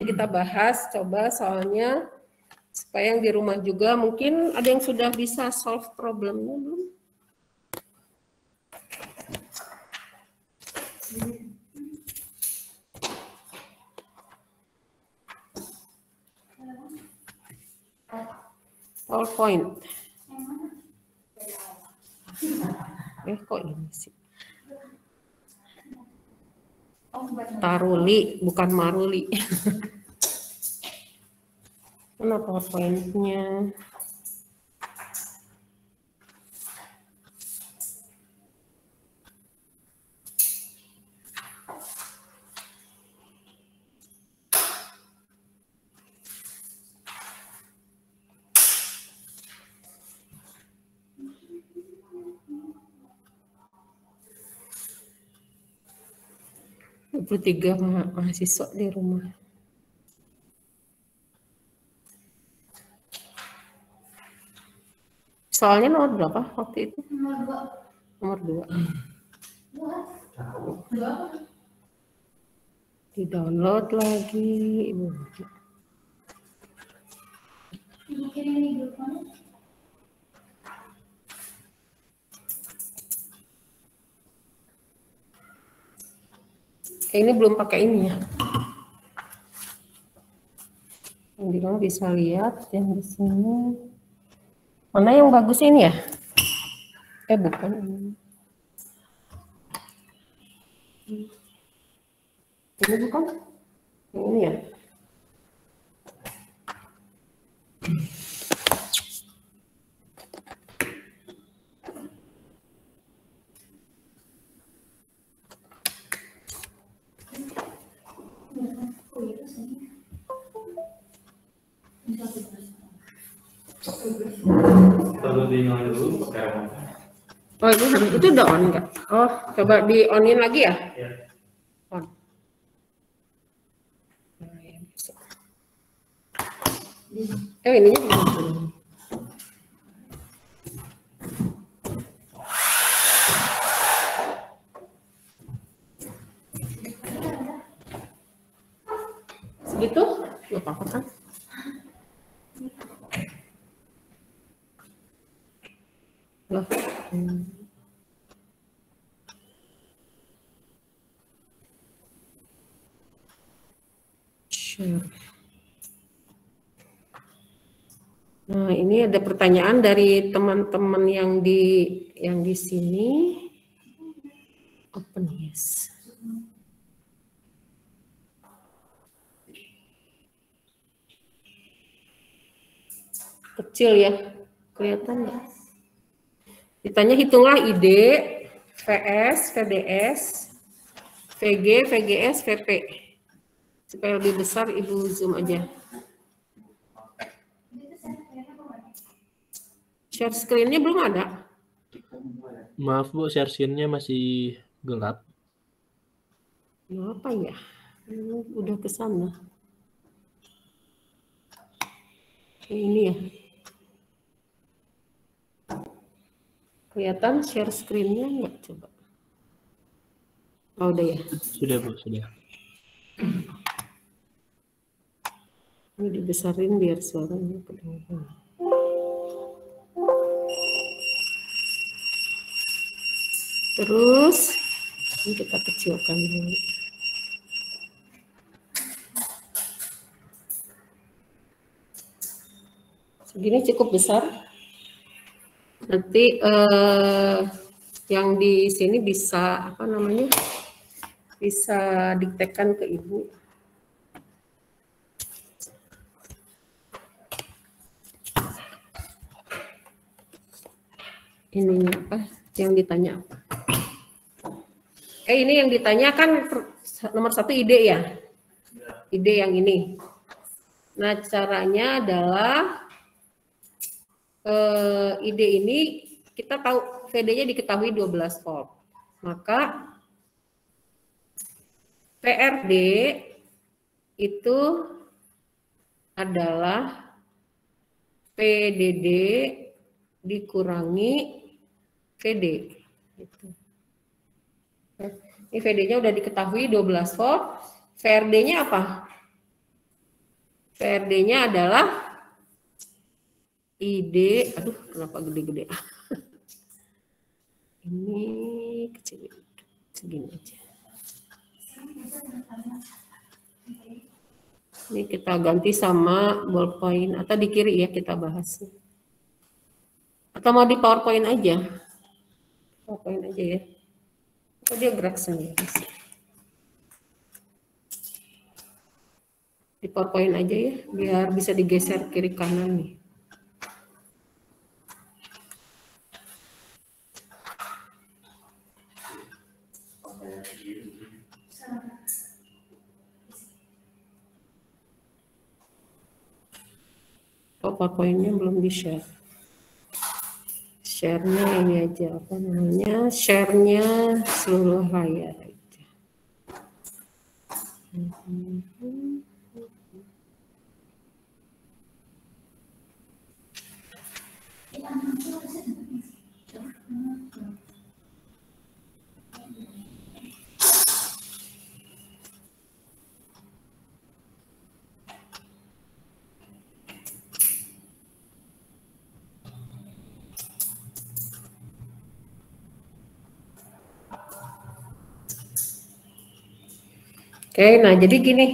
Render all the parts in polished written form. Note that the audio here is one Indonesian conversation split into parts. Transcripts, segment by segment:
Kita bahas, coba soalnya supaya yang di rumah juga mungkin ada yang sudah bisa solve problemnya belum? PowerPoint. Kok ini sih? Taruli, bukan Maruli. Mana PowerPoint-nya? Tiga mahasiswa di rumah. Soalnya nomor berapa waktu itu? Nomor 2. Di download lagi. Ini belum pakai ini ya. Yang di bawah bisa lihat yang di sini. Mana yang bagus ini ya? Bukan ini. Ini bukan? Yang ini ya? Oh, itu udah on enggak? Oh, coba di onin lagi ya? On. Ininya belum. Segitu? Nggak apa-apa kan? Loh. Share. Nah, ini ada pertanyaan dari teman-teman yang di sini. Open yes. Kecil ya, kelihatan nggak? Ditanya hitunglah ID, VS, VDS, VG, VGS, VP. Supaya lebih besar, Ibu zoom aja. Share screen-nya belum ada? Maaf Bu, share screen-nya masih gelap. Kenapa ya? Udah ke sana. Ini ya. Kelihatan share screen-nya nggak? Coba. Oh, udah ya? Sudah Bu, sudah. Ini dibesarin biar suaranya kedengaran. Terus, ini kita kecilkan dulu. Segini cukup besar. Nanti yang di sini bisa apa namanya? Bisa diktekan ke Ibu. Ininya apa? Yang ditanya apa? Ini yang ditanya kan nomor 1 ide ya? Ide yang ini. Nah, caranya adalah ide ini kita tahu VD-nya diketahui 12 volt. Maka PRD itu adalah PDD dikurangi VD. Gitu. Ini VD-nya udah diketahui 12 volt. VRD-nya apa? PRD-nya adalah ID, aduh kenapa gede-gede. Ini kecil, segini aja. Ini kita ganti sama ballpoint atau di kiri ya kita bahas. Atau mau di PowerPoint aja? PowerPoint aja ya. Atau dia gerak sendiri. Di PowerPoint aja ya, biar bisa digeser kiri kanan nih. Oh, PowerPoint-nya belum di-share. Share-nya ini aja, apa namanya? Share-nya seluruh layar aja. Oke, nah jadi gini,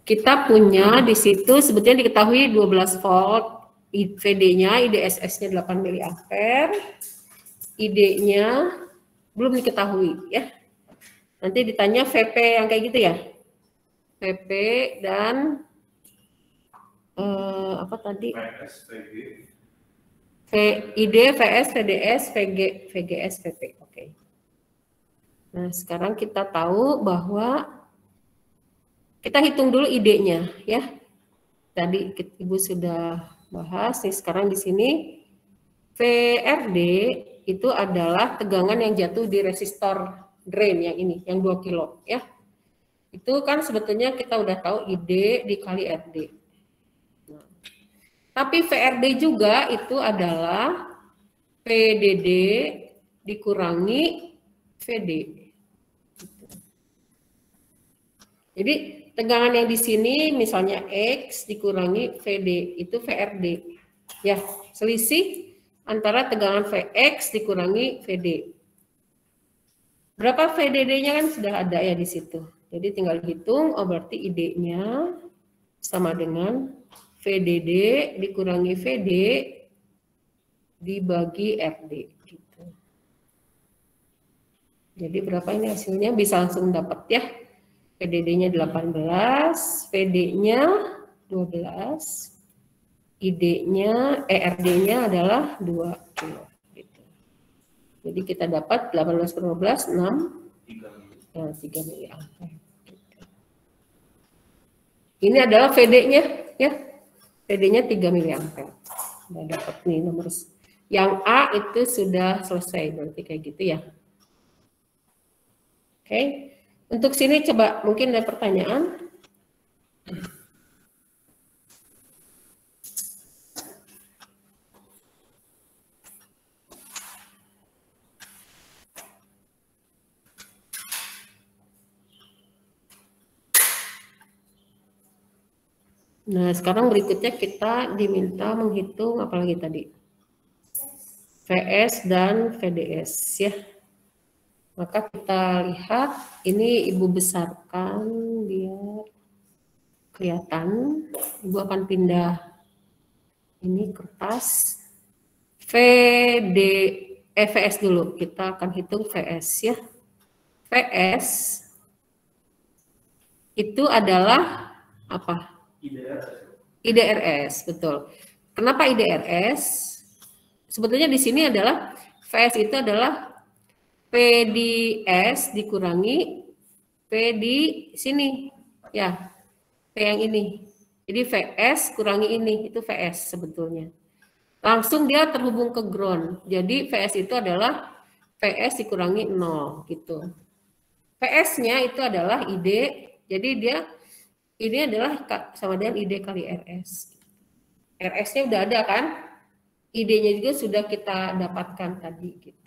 kita punya di situ sebetulnya diketahui 12 volt, VD-nya, IDSS-nya 8 mA, ID-nya belum diketahui ya. Nanti ditanya VP yang kayak gitu ya, VP dan apa tadi? ID, VS, VDS, VGS, VP. Oke. Nah sekarang kita tahu bahwa kita hitung dulu ID-nya ya. Tadi Ibu sudah bahas nih, sekarang di sini VRD itu adalah tegangan yang jatuh di resistor drain yang ini, yang 2 kilo ya. Itu kan sebetulnya kita udah tahu ID dikali RD. Nah, tapi VRD juga itu adalah PDD dikurangi VD. Jadi tegangan yang di sini misalnya X dikurangi VD itu VRD. Ya, selisih antara tegangan Vx dikurangi VD. Berapa VDD-nya kan sudah ada ya di situ. Jadi tinggal hitung, oh berarti ID-nya sama dengan VDD dikurangi VD dibagi RD. Gitu. Jadi berapa ini hasilnya bisa langsung dapat ya. VDD-nya 18, VD-nya 12, ID-nya, RD-nya adalah 2 kilo. Gitu. Jadi kita dapat 18 per 12, 6, 3 mA. Gitu. Ini adalah VD-nya, ya. VD-nya 3 mA. Sudah dapat nih nomor. Yang A itu sudah selesai, berarti kayak gitu ya. Oke. Untuk sini coba mungkin ada pertanyaan. Nah, sekarang berikutnya kita diminta menghitung apalagi tadi? VS dan VDS ya. Maka kita lihat, ini Ibu besarkan biar kelihatan. Ibu akan pindah ini kertas. VS dulu, kita akan hitung VS ya. VS itu adalah apa? IDRS, betul. Kenapa IDRS? Sebetulnya di sini adalah VS itu adalah PDS dikurangi P di sini, ya, P yang ini. Jadi VS kurangi ini, itu VS sebetulnya. Langsung dia terhubung ke ground. Jadi VS itu adalah VS dikurangi 0, gitu. VS-nya itu adalah ID, jadi dia ini adalah sama dengan ID kali RS. RS-nya udah ada kan? ID-nya juga sudah kita dapatkan tadi, gitu.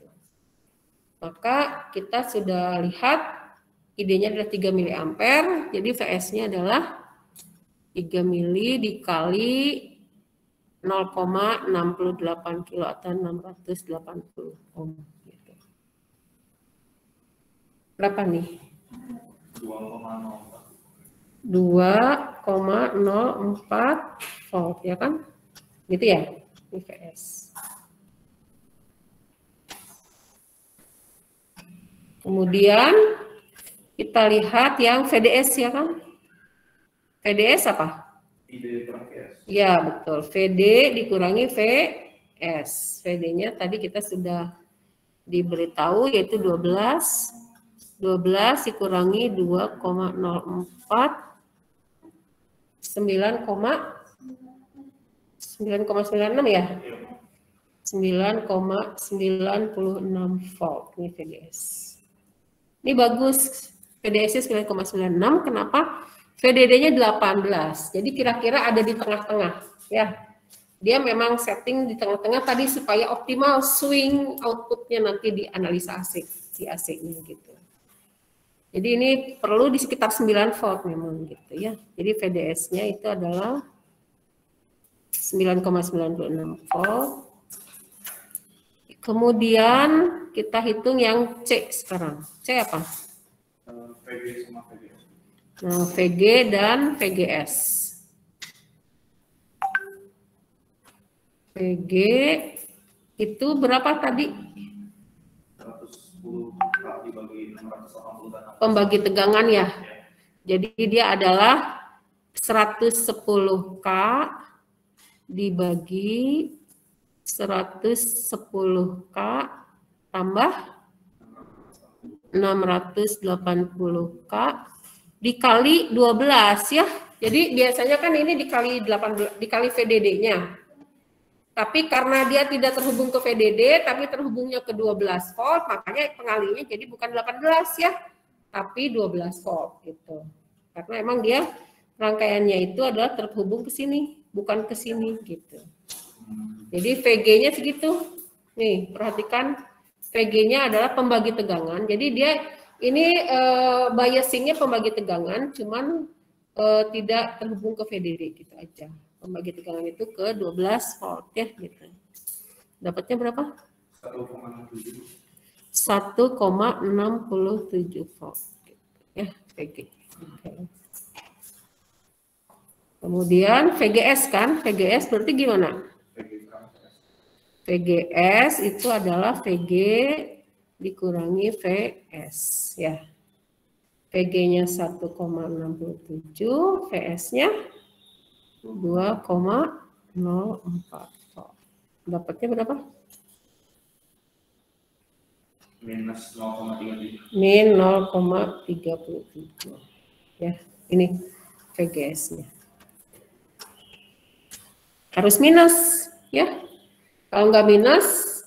Maka kita sudah lihat ID-nya adalah 3 mA, jadi VS-nya adalah 3 mili dikali 0,68 kilo atau 680 ohm. Gitu. Berapa nih? 2,04 volt ya kan? Gitu ya? Ini VS. Kemudian kita lihat yang VDS ya kan? VDS apa? Ya betul, VD dikurangi VS. VD-nya tadi kita sudah diberitahu yaitu 12. 12 dikurangi 2,04 9,96 ya? 9,96 volt ini VDS. Ini bagus. VDS-nya 9,96. Kenapa? VDD-nya 18. Jadi kira-kira ada di tengah-tengah ya. Dia memang setting di tengah-tengah tadi supaya optimal swing outputnya nanti di analisa AC, di AC-nya gitu. Jadi ini perlu di sekitar 9 volt memang gitu ya. Jadi VDS-nya itu adalah 9,96 volt. Kemudian kita hitung yang C sekarang. C apa? VG sama VGS. Nah, VG dan VGS. VG itu berapa tadi? 110 dibagi 680. Pembagi tegangan ya. Jadi dia adalah 110K dibagi 110K tambah 680K dikali 12 ya. Jadi biasanya kan ini dikali 18 dikali VDD-nya. Tapi karena dia tidak terhubung ke VDD tapi terhubungnya ke 12 volt, makanya pengalinya jadi bukan 18 ya, tapi 12 volt gitu. Karena emang dia rangkaiannya itu adalah terhubung ke sini, bukan ke sini gitu. Jadi VG-nya segitu. Nih, perhatikan VG-nya adalah pembagi tegangan. Jadi dia ini biasing-nya pembagi tegangan, cuman tidak terhubung ke VDD gitu aja. Pembagi tegangan itu ke 12 volt ya gitu. Dapatnya berapa? 1,67 volt gitu, ya VG. Okay. Kemudian VGS kan, VGS berarti gimana? VGS itu adalah VG dikurangi VS ya. VG-nya 1,67, VS-nya 2,04 volt. Dapatnya berapa? Minus 0,37. Min 0,37. Ya, ini VGS-nya. Harus minus ya. Kalau nggak minus,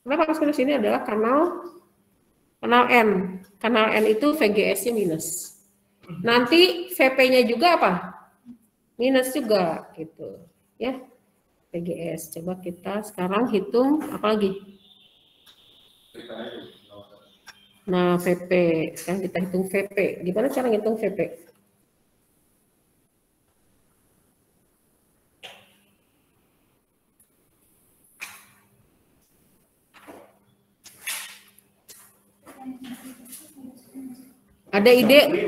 kenapa harus minus? Ini adalah kanal N. Kanal N itu VGS-nya minus. Nanti VP-nya juga apa? Minus juga gitu. Ya, VGS. Coba kita sekarang hitung apa lagi? Nah, VP. Sekarang kita hitung VP. Gimana cara ngitung VP? Ada ide?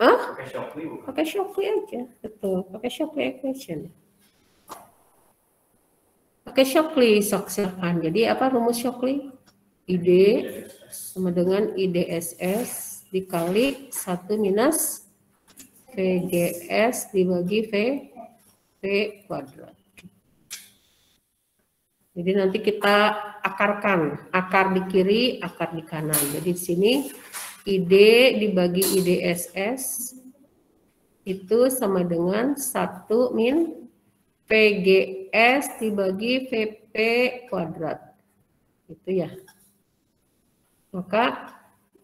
Hah? Pakai Shockley aja, betul. Pakai Shockley equation. Pakai Shockley, silahkan. Jadi apa rumus Shockley? ID sama dengan IDSS dikali 1 minus VGS dibagi V kuadrat. Jadi nanti kita akarkan, akar di kiri, akar di kanan. Jadi di sini ID dibagi IDSS itu sama dengan 1 min VGS dibagi VP kuadrat. Itu ya. Maka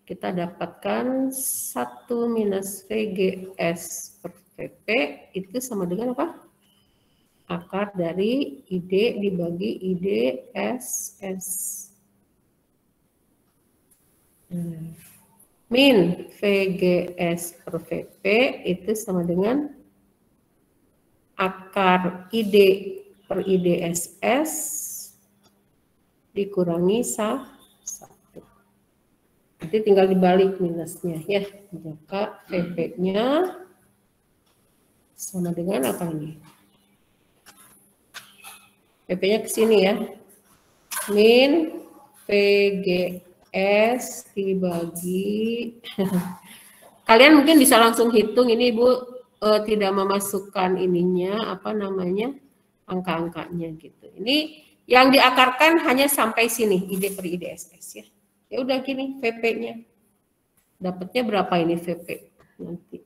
kita dapatkan 1 minus VGS per VP itu sama dengan apa? Akar dari ID dibagi IDSS. min VGS per VP itu sama dengan akar ID per IDSS dikurangi 1. Nanti tinggal dibalik minusnya ya. Maka VP-nya sama dengan apa ini? VP-nya ke sini ya. Min VGS dibagi kalian mungkin bisa langsung hitung ini Ibu tidak memasukkan ininya apa namanya angka-angkanya gitu. Ini yang diakarkan hanya sampai sini ID per IDSS ya. Ya udah gini VP-nya. Dapatnya berapa ini VP nanti?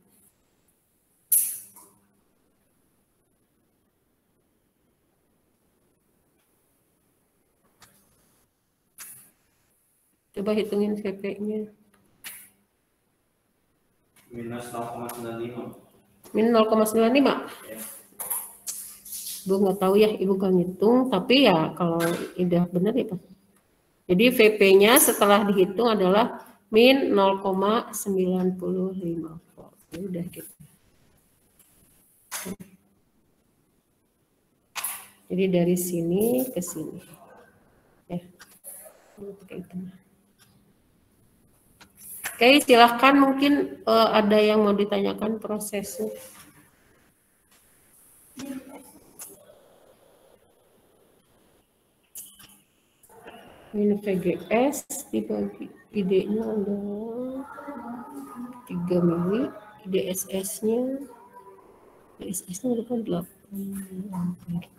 Coba hitungin VP-nya. Minus 0,95. Min 0,95. Ya. Ibu nggak tahu ya, Ibu kan ngitung, tapi ya kalau udah benar ya Pak. Jadi VP-nya setelah dihitung adalah min 0,95 volt. Ya udah gitu. Jadi dari sini ke sini. Ya. Oke, silahkan mungkin ada yang mau ditanyakan prosesnya. Ini VGS dibagi ID-nya ada 3 mili, IDSS-nya ada kan 8 ampere.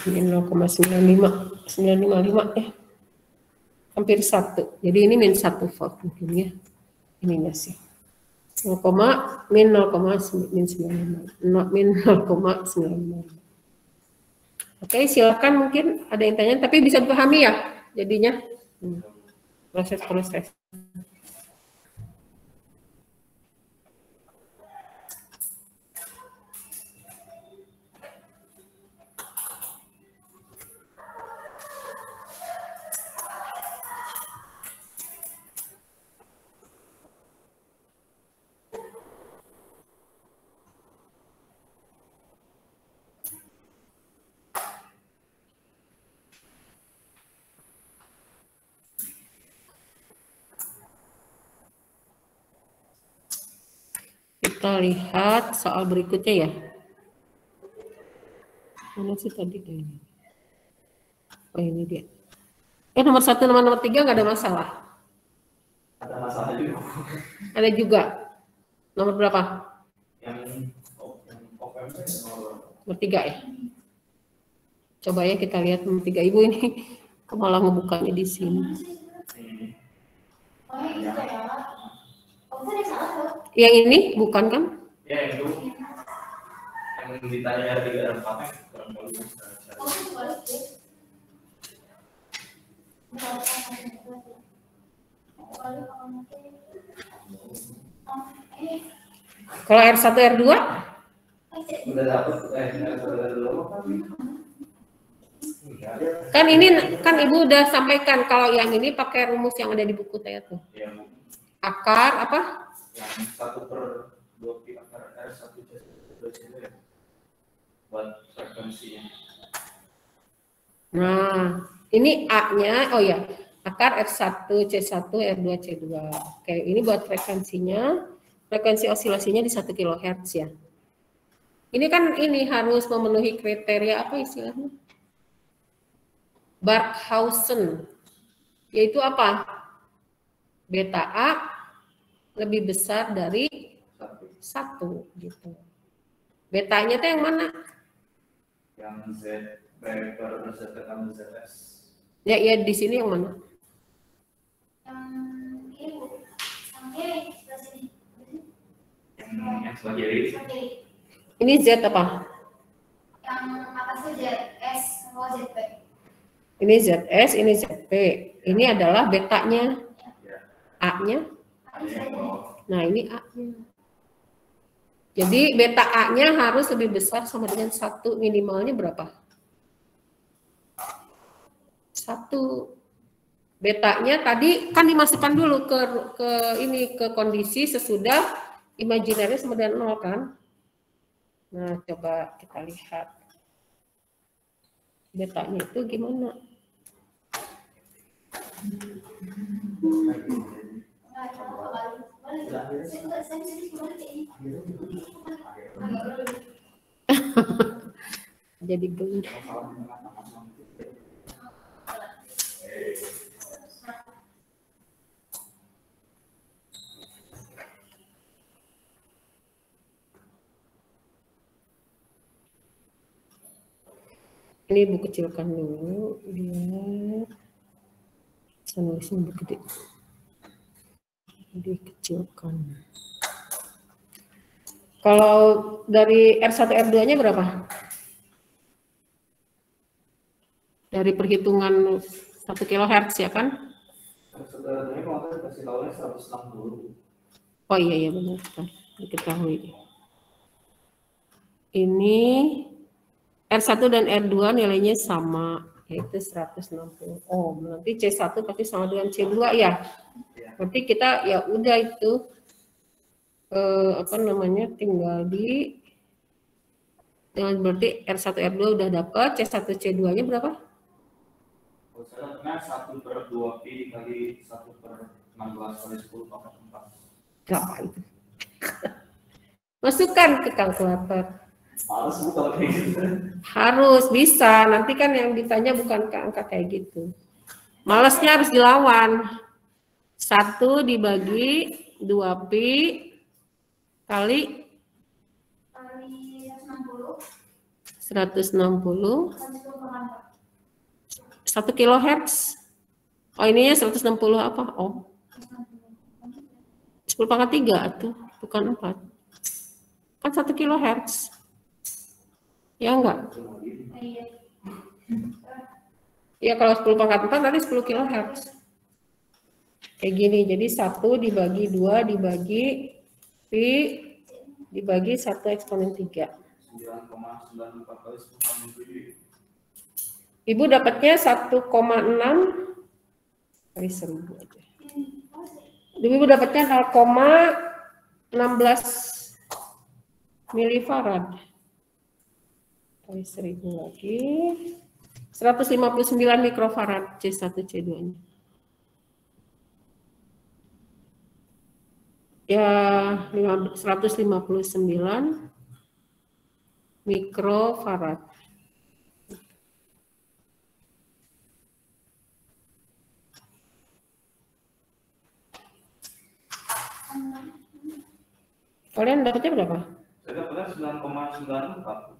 Min 0,955 ya. Hampir 1. Jadi ini min 1 volt mungkin ya. Ininya sih. Min 0,95. Oke, silakan mungkin ada yang tanya tapi bisa dipahami ya jadinya. Proses-proses. Kita lihat soal berikutnya ya. Mana sih tadi ini? Oh ini dia. Nomor 1 nomor 3 nggak ada masalah. Ada masalah juga. Ada juga. Nomor berapa? Yang nomor 3 ya. Coba ya kita lihat nomor 3. Ibu ini malah ngebukanya di sini. Yang ini bukan kan? Ya itu yang ditanya 3 dan 4 kurang lebih. Kalau R1 R2 Udah dapet Kan ini kan Ibu udah sampaikan kalau yang ini pakai rumus yang ada di buku saya tuh. ya, Akar apa? yang 1/2 akar R1 C2 ya. Buat frekuensinya. Nah, ini A-nya, oh ya, akar R1 C1 R2 C2. Oke, ini buat frekuensinya. Frekuensi oscilasinya di 1 kHz ya. Ini kan ini harus memenuhi kriteria apa istilahnya? Barkhausen, yaitu apa? Beta A lebih besar dari 1 gitu. Betanya itu yang mana? Yang Z per Z tambah ZS. Ya, di sini yang mana? Yang sebelah kiri. Ini Z apa? Yang atasnya ZS atau ZP. Ini ZS, ini ZP. Ini adalah betanya. A-nya. Nah, ini A-nya. Jadi beta A-nya harus lebih besar sama dengan 1, minimalnya berapa? 1. Betanya tadi kan dimasukkan dulu ke kondisi sesudah imaginary sama dengan 0 kan? Nah, coba kita lihat. Betanya itu gimana? Jadi gelut. Ini Ibu kecilkan dulu biar saya nulisnya lebih gede. Dikecilkan. Kalau dari R1 R2-nya berapa? Dari perhitungan 1 kHz ya kan? Sebenarnya kalau kita kasih tahunya 160. Oh iya benar, diketahui. Ini R1 dan R2 nilainya sama, yaitu 160. Oh, nanti C1 pasti sama dengan C2 ya. Nanti kita ya udah itu tinggal dengan berarti R1 R2 udah dapat, C1 C2-nya berapa? Sebenarnya 1/2 pi dikali 1/16 kali 10 pangkat 4. Berapa itu? Masukkan ke kalkulator. Males Bu kalau kayak gitu. Harus bisa, nanti kan yang ditanya bukan ke angka kayak gitu. Malesnya harus dilawan. 1 dibagi 2 pi kali 160 1 kHz. Oh, ininya 160 apa? Oh. 10 pangkat 3 tuh, bukan 4. Kan 1 kHz. Ya enggak? Ya kalau 10 pangkat 4 tadi 10 kHz. Kayak gini, jadi 1 dibagi 2 dibagi pi dibagi 1 eksponen 3. 9,94 kali 10. Ibu dapatnya 1,6 kali 1000 aja. Ibu dapatnya 0,16 milifarad. Kali 1000 lagi. 159 mikrofarad C1 C2-nya. Ya 159 mikrofarad. Kalian dapatnya berapa? Saya dapatnya 9,94.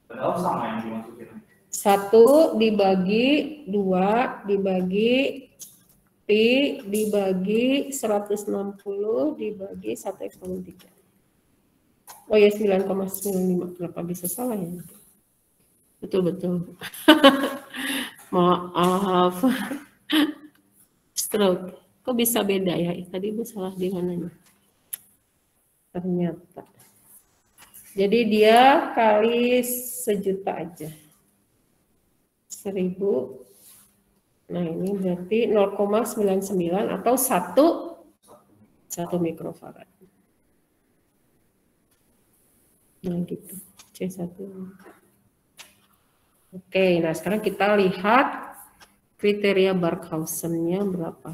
Padahal sama yang dimasukin. 1 dibagi 2 dibagi pi dibagi 160 dibagi 1 eksponen 3. Oh ya 9,95. Kenapa bisa salah ya? Betul. Maaf. Stroke. Kok bisa beda ya? Tadi Ibu salah di mananya? Ternyata. Jadi dia kali 1.000.000 aja. 1.000. Nah ini berarti 0,99 atau 1 mikrofarad. Nah gitu, C1. Oke, nah sekarang kita lihat kriteria Barkhausen-nya berapa.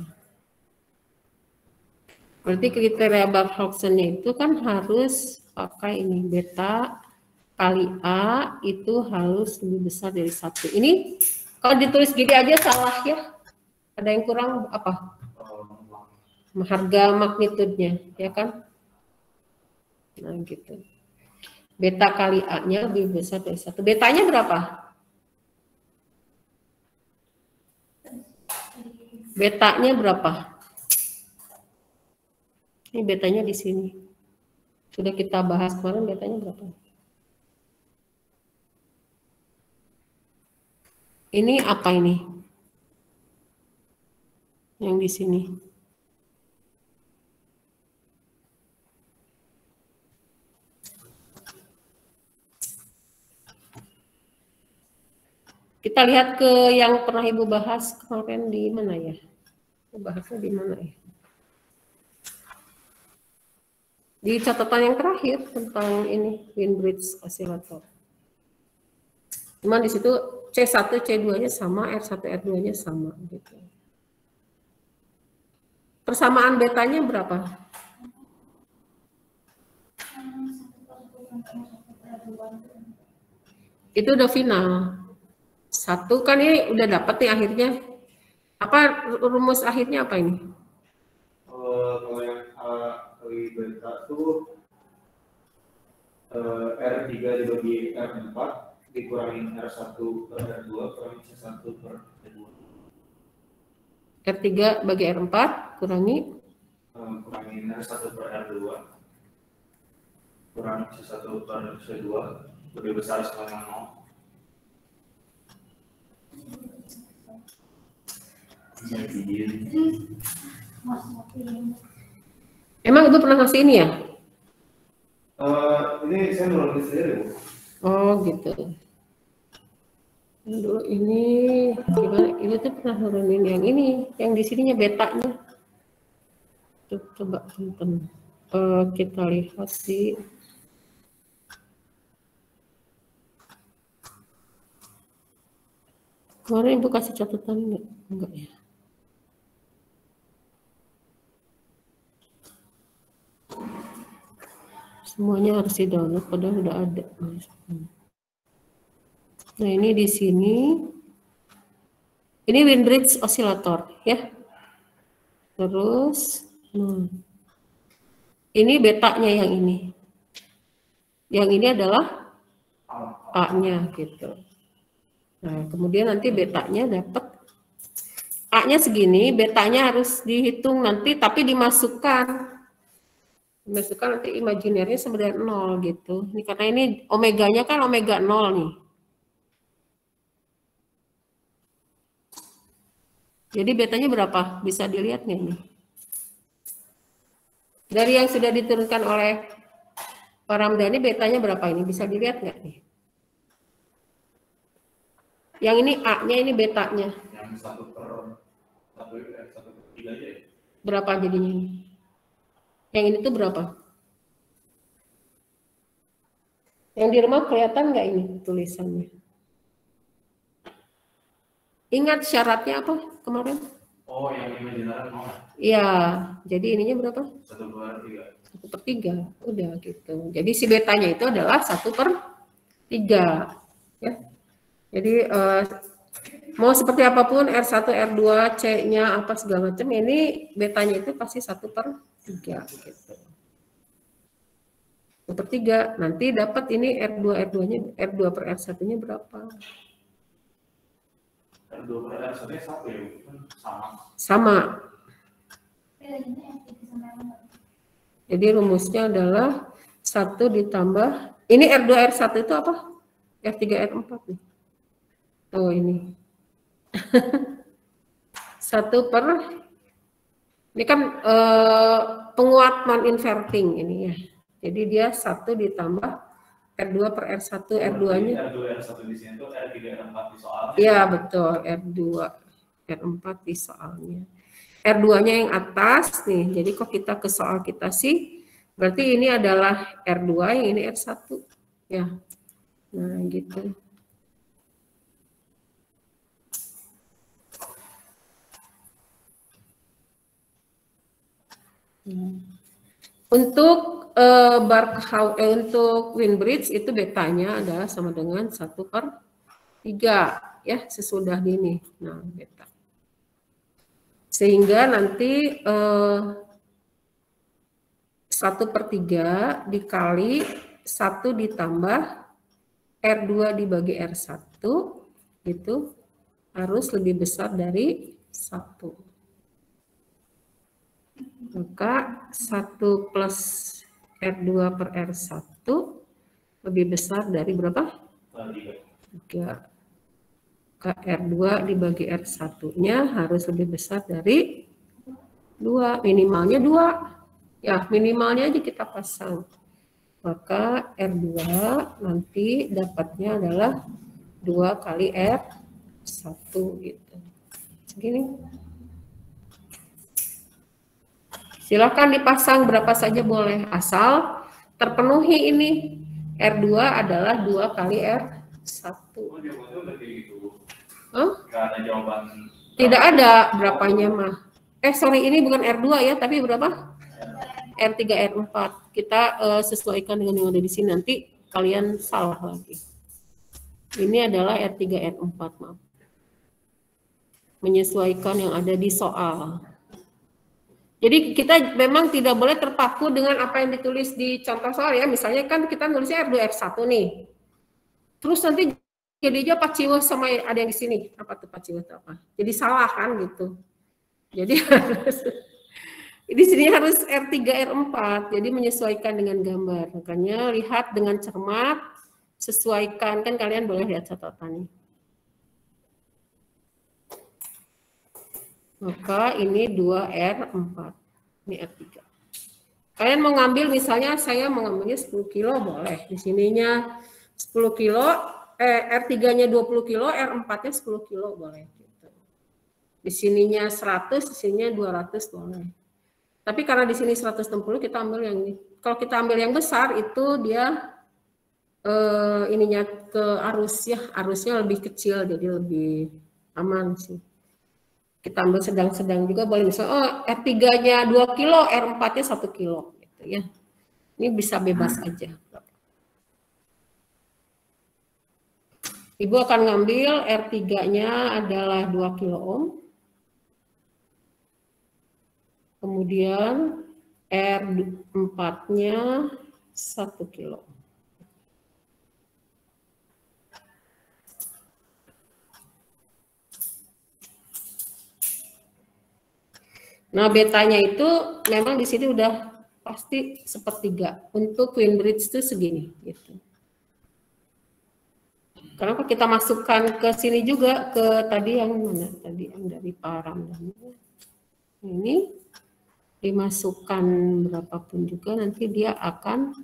Berarti kriteria Barkhausen-nya itu kan harus pakai ini, beta kali A itu harus lebih besar dari 1. Ini kalau ditulis gini aja salah ya. Ada yang kurang apa? Harga magnitudenya, ya kan? Nah gitu. Beta kali A-nya lebih besar dari 1. Betanya berapa? Betanya berapa? Ini betanya di sini. Sudah kita bahas kemarin, betanya berapa? Ini apa ini? Yang di sini. Kita lihat ke yang pernah Ibu bahas kemarin di mana ya? Bahasnya di mana ya? Di catatan yang terakhir tentang ini Wien-Bridge oscillator. Cuman di situ C1, C2-nya sama, R1, R2-nya sama gitu. Persamaan betanya berapa? Itu udah final. 1 kan ini udah dapat nih akhirnya. Apa rumus akhirnya apa ini? Kalau yang kali beta tuh R3 dibagi R4 dikurangin R1 per R2 kurangin C1 per R2. R3 bagi R4 kurangin R1 per R2 kurangin C1 per C2 lebih besar sama 0. Emang Ibu pernah ngasih ini ya? Ini saya nulis sendiri, Bu. Oh gitu. Dulu ini gimana? Ibu tuh pernah nurunin yang ini, yang di sininya betanya. Coba teman-teman. Kita lihat di kemarin Ibu kasih catatan enggak ya? Semuanya harus di-download, padahal udah ada. Nah ini di sini, ini Wien-Bridge oscillator ya. Terus, ini betanya yang ini. Yang ini adalah A-nya gitu. Nah kemudian nanti betanya dapat A-nya segini, betanya harus dihitung nanti, tapi dimasukkan nanti imajinernya sama dengan 0 gitu. Ini karena ini omeganya kan omega 0 nih. Jadi betanya berapa? Bisa dilihat nggak nih? Dari yang sudah diturunkan oleh Pak Ramdhani, betanya berapa ini? Bisa dilihat nggak nih? Yang ini A-nya, ini betanya. Yang 1 per 3 aja ya? Berapa jadinya ini? Yang ini tuh berapa? Yang di rumah kelihatan nggak ini tulisannya? Ingat syaratnya apa kemarin? Oh, yang imajiner 0. Iya, jadi ininya berapa? 1 per 3. 1/3, udah gitu. Jadi si betanya itu adalah 1/3. Ya. Jadi mau seperti apapun R1, R2, C-nya apa segala macam, ini betanya itu pasti 1/3 gitu. 1/3, nanti dapat ini R2, R2-nya, R2 per R1-nya berapa? R2 per R1-nya sama ya? Sama. Jadi rumusnya /1 ditambah, ini R2, R1 itu apa? R3, R4 nih. Oh ini. 1 per, ini kan penguat non-inverting ini ya. Jadi dia 1 ditambah R2 per R1, R2-nya. R2, R1 di sini tuh R3, R4 di soalnya. Iya, betul. R2, R4 di soalnya. R2-nya yang atas nih. Jadi kok kita ke soal kita sih, berarti ini adalah R2, yang ini R1. Ya. Nah, gitu. Untuk untuk Windbridge itu betanya adalah sama dengan 1/3 ya sesudah ini. Nah, beta. Sehingga nanti 1/3 dikali 1 ditambah R2 dibagi R1 itu harus lebih besar dari 1. Maka 1 plus R2 per R1 lebih besar dari berapa? 3. Maka R2 dibagi R1-nya harus lebih besar dari 2. Minimalnya 2. Ya, minimalnya aja kita pasang. Maka R2 nanti dapatnya adalah 2 kali R1 gitu. Segini. Silakan dipasang berapa saja boleh, asal terpenuhi ini. R2 adalah 2 kali R1. Oh, jawabannya udah kayak gitu. Huh? Nggak ada jawaban. Tidak ada berapanya mah. Sorry, ini bukan R2 ya, tapi berapa? R3, R4. Kita sesuaikan dengan yang ada di sini, nanti kalian salah lagi. Ini adalah R3, R4, maaf. Menyesuaikan yang ada di soal. Jadi kita memang tidak boleh terpaku dengan apa yang ditulis di contoh soal ya. Misalnya kan kita nulisnya R2, R1 nih. Terus nanti jadinya paciweh sama ada yang di sini. Apa tuh paciweh itu apa? Jadi salah kan gitu. Jadi di sini harus R3, R4. Jadi menyesuaikan dengan gambar. Makanya lihat dengan cermat, sesuaikan. Kan kalian boleh lihat catatannya. Maka ini 2R4. Ini R3. Kalian mau ngambil misalnya saya mau ngambilnya 10 kilo boleh. Di sininya 10 kilo, R3-nya 20 kilo, R4-nya 10 kilo boleh. Gitu. Di sininya 100, di sininya 200 boleh. Tapi karena di sini 160 kita ambil yang ini. Kalau kita ambil yang besar itu dia ininya ke arus ya, arusnya lebih kecil jadi lebih aman sih. Kita ambil sedang-sedang juga boleh, misalnya R3-nya 2 kilo, R4-nya 1 kilo gitu ya. Ini bisa bebas aja. Ibu akan ngambil R3-nya adalah 2 kilo ohm. Kemudian R4-nya 1 kilo. Nah, betanya itu memang di sini udah pasti 1/3. Untuk Windbridge itu segini gitu. Karena kita masukkan ke sini juga ke tadi yang mana? Tadi yang dari Param. Ini dimasukkan berapapun juga nanti dia akan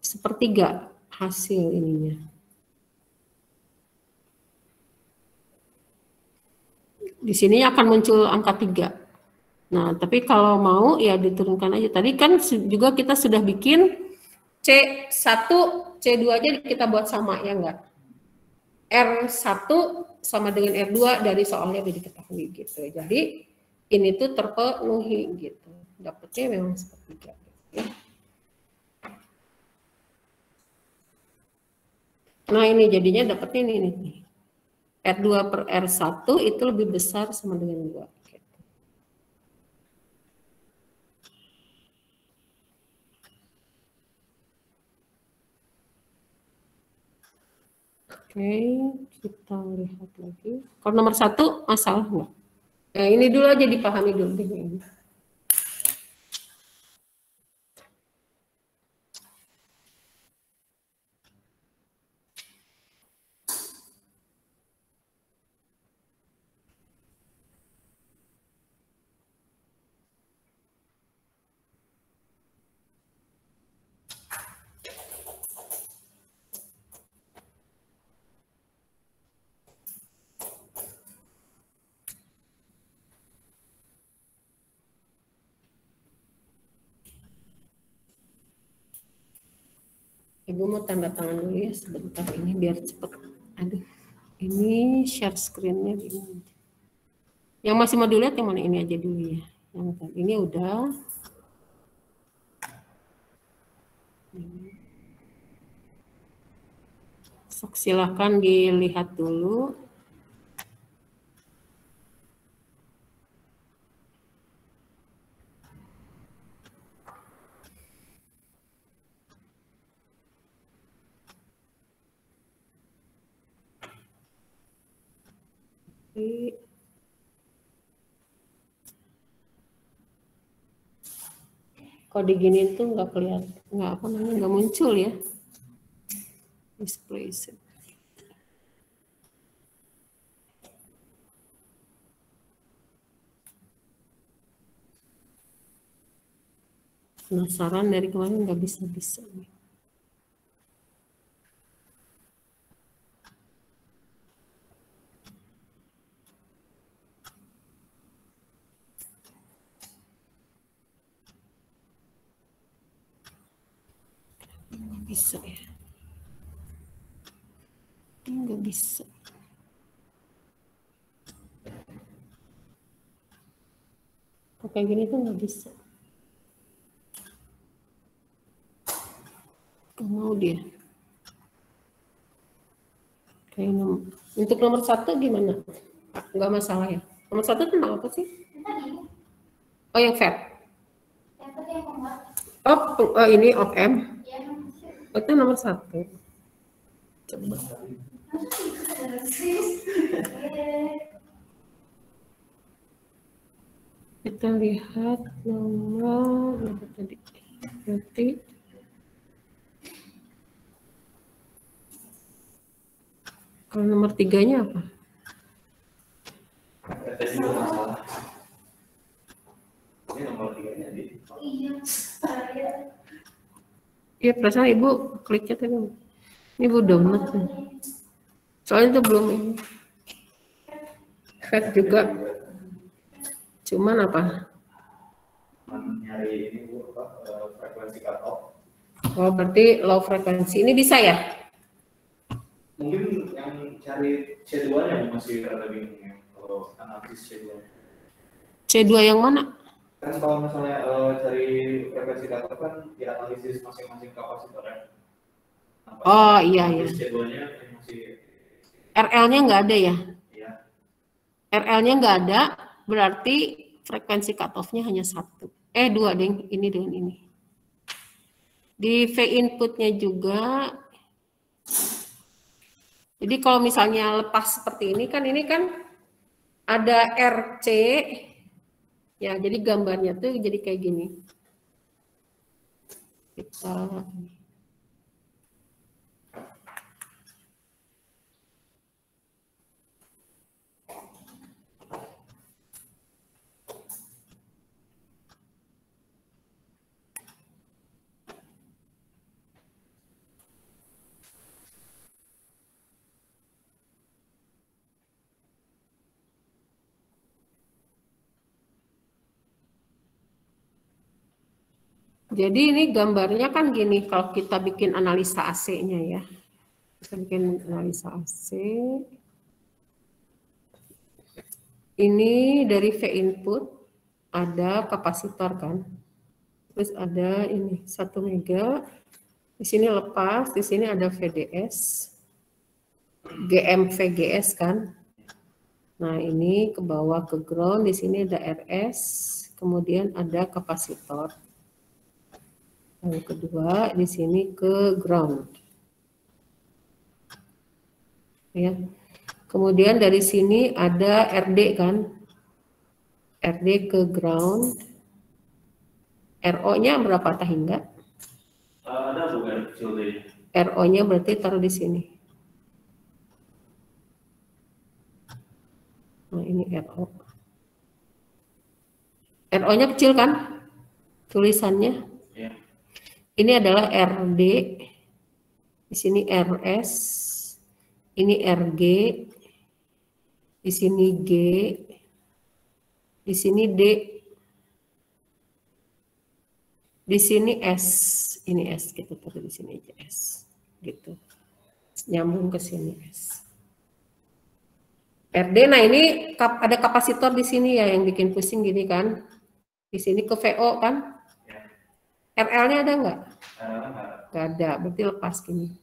1/3 hasil ininya. Di sini akan muncul angka 3. Nah, tapi kalau mau ya diturunkan aja. Tadi kan juga kita sudah bikin C1, C2-nya kita buat sama, ya enggak? R1 sama dengan R2 dari soalnya udah diketahui gitu. Jadi ini tuh terpenuhi gitu. Dapatnya memang 1/3. Ya. Nah, ini jadinya dapatnya ini nih. R2 per R1 itu lebih besar sama dengan 2. Oke, kita lihat lagi. Kalau nomor 1 masalah nggak? Nah, ini dulu aja dipahami dulu deh ini. Ibu mau tanda tangan dulu ya sebentar ini biar cepet. Aduh, ini share screen-nya ini. Yang masih mau dilihat yang mana ini aja dulu ya. Yang ini udah. Sok silahkan dilihat dulu. Kalau diginiin tuh nggak kelihatan, nggak apa namanya, nggak muncul ya. Display set. Penasaran dari kemarin nggak bisa-bisa. Nggak bisa ya. Ini nggak bisa. Kayak gini tuh nggak bisa. Gak mau dia. Kayak untuk nomor 1 gimana? Nggak masalah ya. Nomor 1 tentang apa sih? Oh yang FET. Oh ini OM. Itu nomor 1. Coba. Kita lihat nomor apa tadi? Nanti kalau nomor 3-nya apa? Tadi juga masalah. Ini nomor 3-nya di. Iya, perasaan Ibu kliknya tadi. Ini Ibu download. Soalnya itu belum ini. FET juga. Cuman apa? Nyari ini Bu, frekuensi cutoff. Oh, berarti low frekuensi. Ini bisa ya? Mungkin yang cari C2-nya masih rada bingung ya, kalau analisis C2. C2 yang mana? Kan kalau misalnya cari frekuensi cutoff kan dianalisis masing-masing kapasitor ya. Oh iya iya. C2-nya masih. RL-nya nggak ada ya? Iya. RL-nya nggak ada, berarti frekuensi cutoff-nya hanya 1. 2 deh, ini dengan ini. Di V input-nya juga. Jadi kalau misalnya lepas seperti ini kan ada RC. Ya, jadi gambarnya tuh jadi kayak gini. Kita jadi ini gambarnya kan gini kalau kita bikin analisa AC-nya ya. Kita bikin analisa AC. Ini dari V input ada kapasitor kan. Terus ada ini 1 mega. Di sini lepas, di sini ada VDS. GM VGS kan. Nah, ini ke bawah ke ground, di sini ada RS, kemudian ada kapasitor. Yang kedua di sini ke ground. Ya. Kemudian dari sini ada RD kan. RD ke ground. RO-nya berapa hingga? Ada bukan kecil deh. RO-nya berarti taruh di sini. Nah, ini RO. RO-nya kecil kan? Tulisannya. Ya. Ini adalah RD. Di sini RS. Ini RG. Di sini G. Di sini D. Di sini S, ini S gitu, taruh di sini aja S, gitu. Nyambung ke sini S. RD, nah ini ada kapasitor di sini ya yang bikin pusing gini kan. Di sini ke VO kan. RL-nya ada nggak? Nggak ada, berarti lepas gini.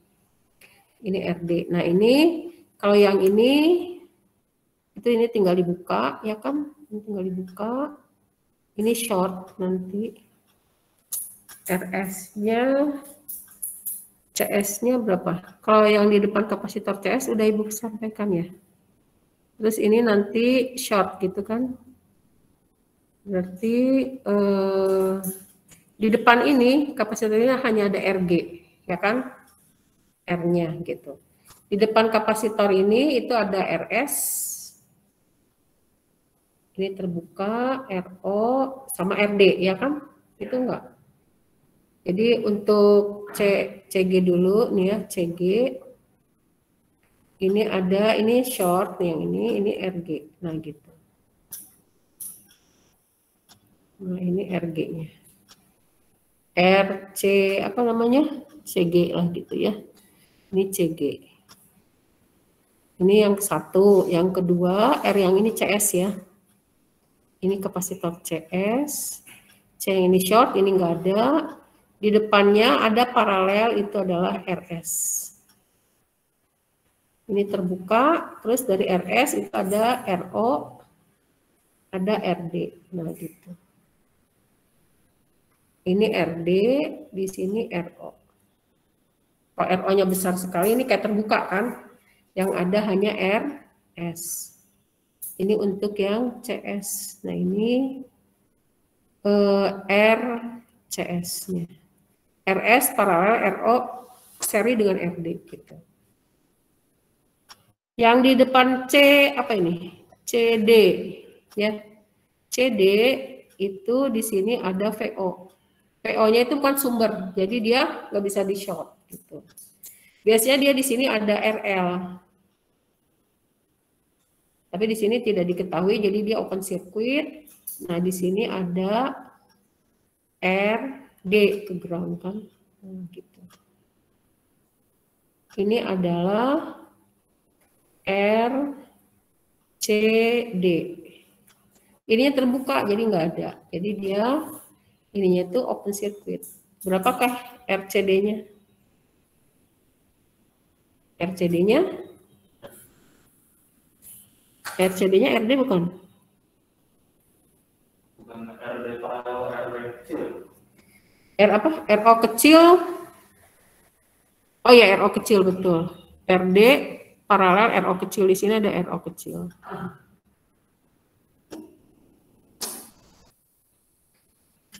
Ini RD. Nah ini, kalau yang ini, itu ini tinggal dibuka, ya kan? Ini tinggal dibuka. Ini short nanti. RS-nya, CS-nya berapa? Kalau yang di depan kapasitor CS udah Ibu sampaikan ya. Terus ini nanti short gitu kan. Berarti di depan ini kapasitornya hanya ada RG, ya kan? R-nya gitu. Di depan kapasitor ini itu ada RS. Ini terbuka, RO sama RD, ya kan? Itu enggak? Jadi untuk CG dulu nih ya, CG. Ini ada, ini short nih yang ini RG. Nah gitu. Nah ini RG-nya. RC apa namanya? CG lah gitu ya. Ini CG. Ini yang satu, yang kedua R yang ini CS ya. Ini kapasitor CS. C yang ini short, ini enggak ada. Di depannya ada paralel, itu adalah RS. Ini terbuka, terus dari RS itu ada RO, ada RD. Nah gitu. Ini RD, di sini RO. Kalau RO-nya besar sekali, ini kayak terbuka kan. Yang ada hanya RS. Ini untuk yang CS. Nah ini RCS-nya. RS paralel RO seri dengan RD gitu. Yang di depan C apa ini? CD ya. CD itu di sini ada VO. VO-nya itu bukan sumber, jadi dia nggak bisa di short gitu. Biasanya dia di sini ada RL. Tapi di sini tidak diketahui, jadi dia open circuit. Nah, di sini ada RD ke ground kan. Nah, gitu. Ini adalah RCD. Ininya terbuka, jadi nggak ada. Jadi dia ininya itu open circuit. Berapakah RCD-nya? RCD-nya? RCD-nya RD bukan? Bukan RD paralel RD kecil. R apa? RO kecil. Oh ya, RO kecil betul. RD paralel RO kecil, di sini ada RO kecil.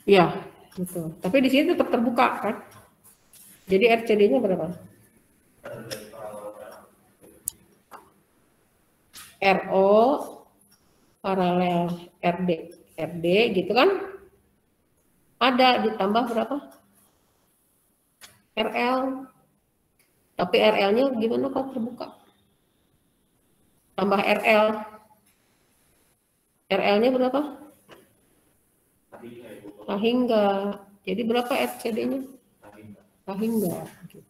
Iya, betul. Tapi di sini tetap terbuka kan? Jadi RCD-nya berapa? RO paralel RD gitu kan? Ada ditambah berapa? RL. Tapi RL-nya gimana kalau terbuka? Tambah RL. RL-nya berapa? Hingga. Jadi berapa RCD-nya? Hingga. Gitu.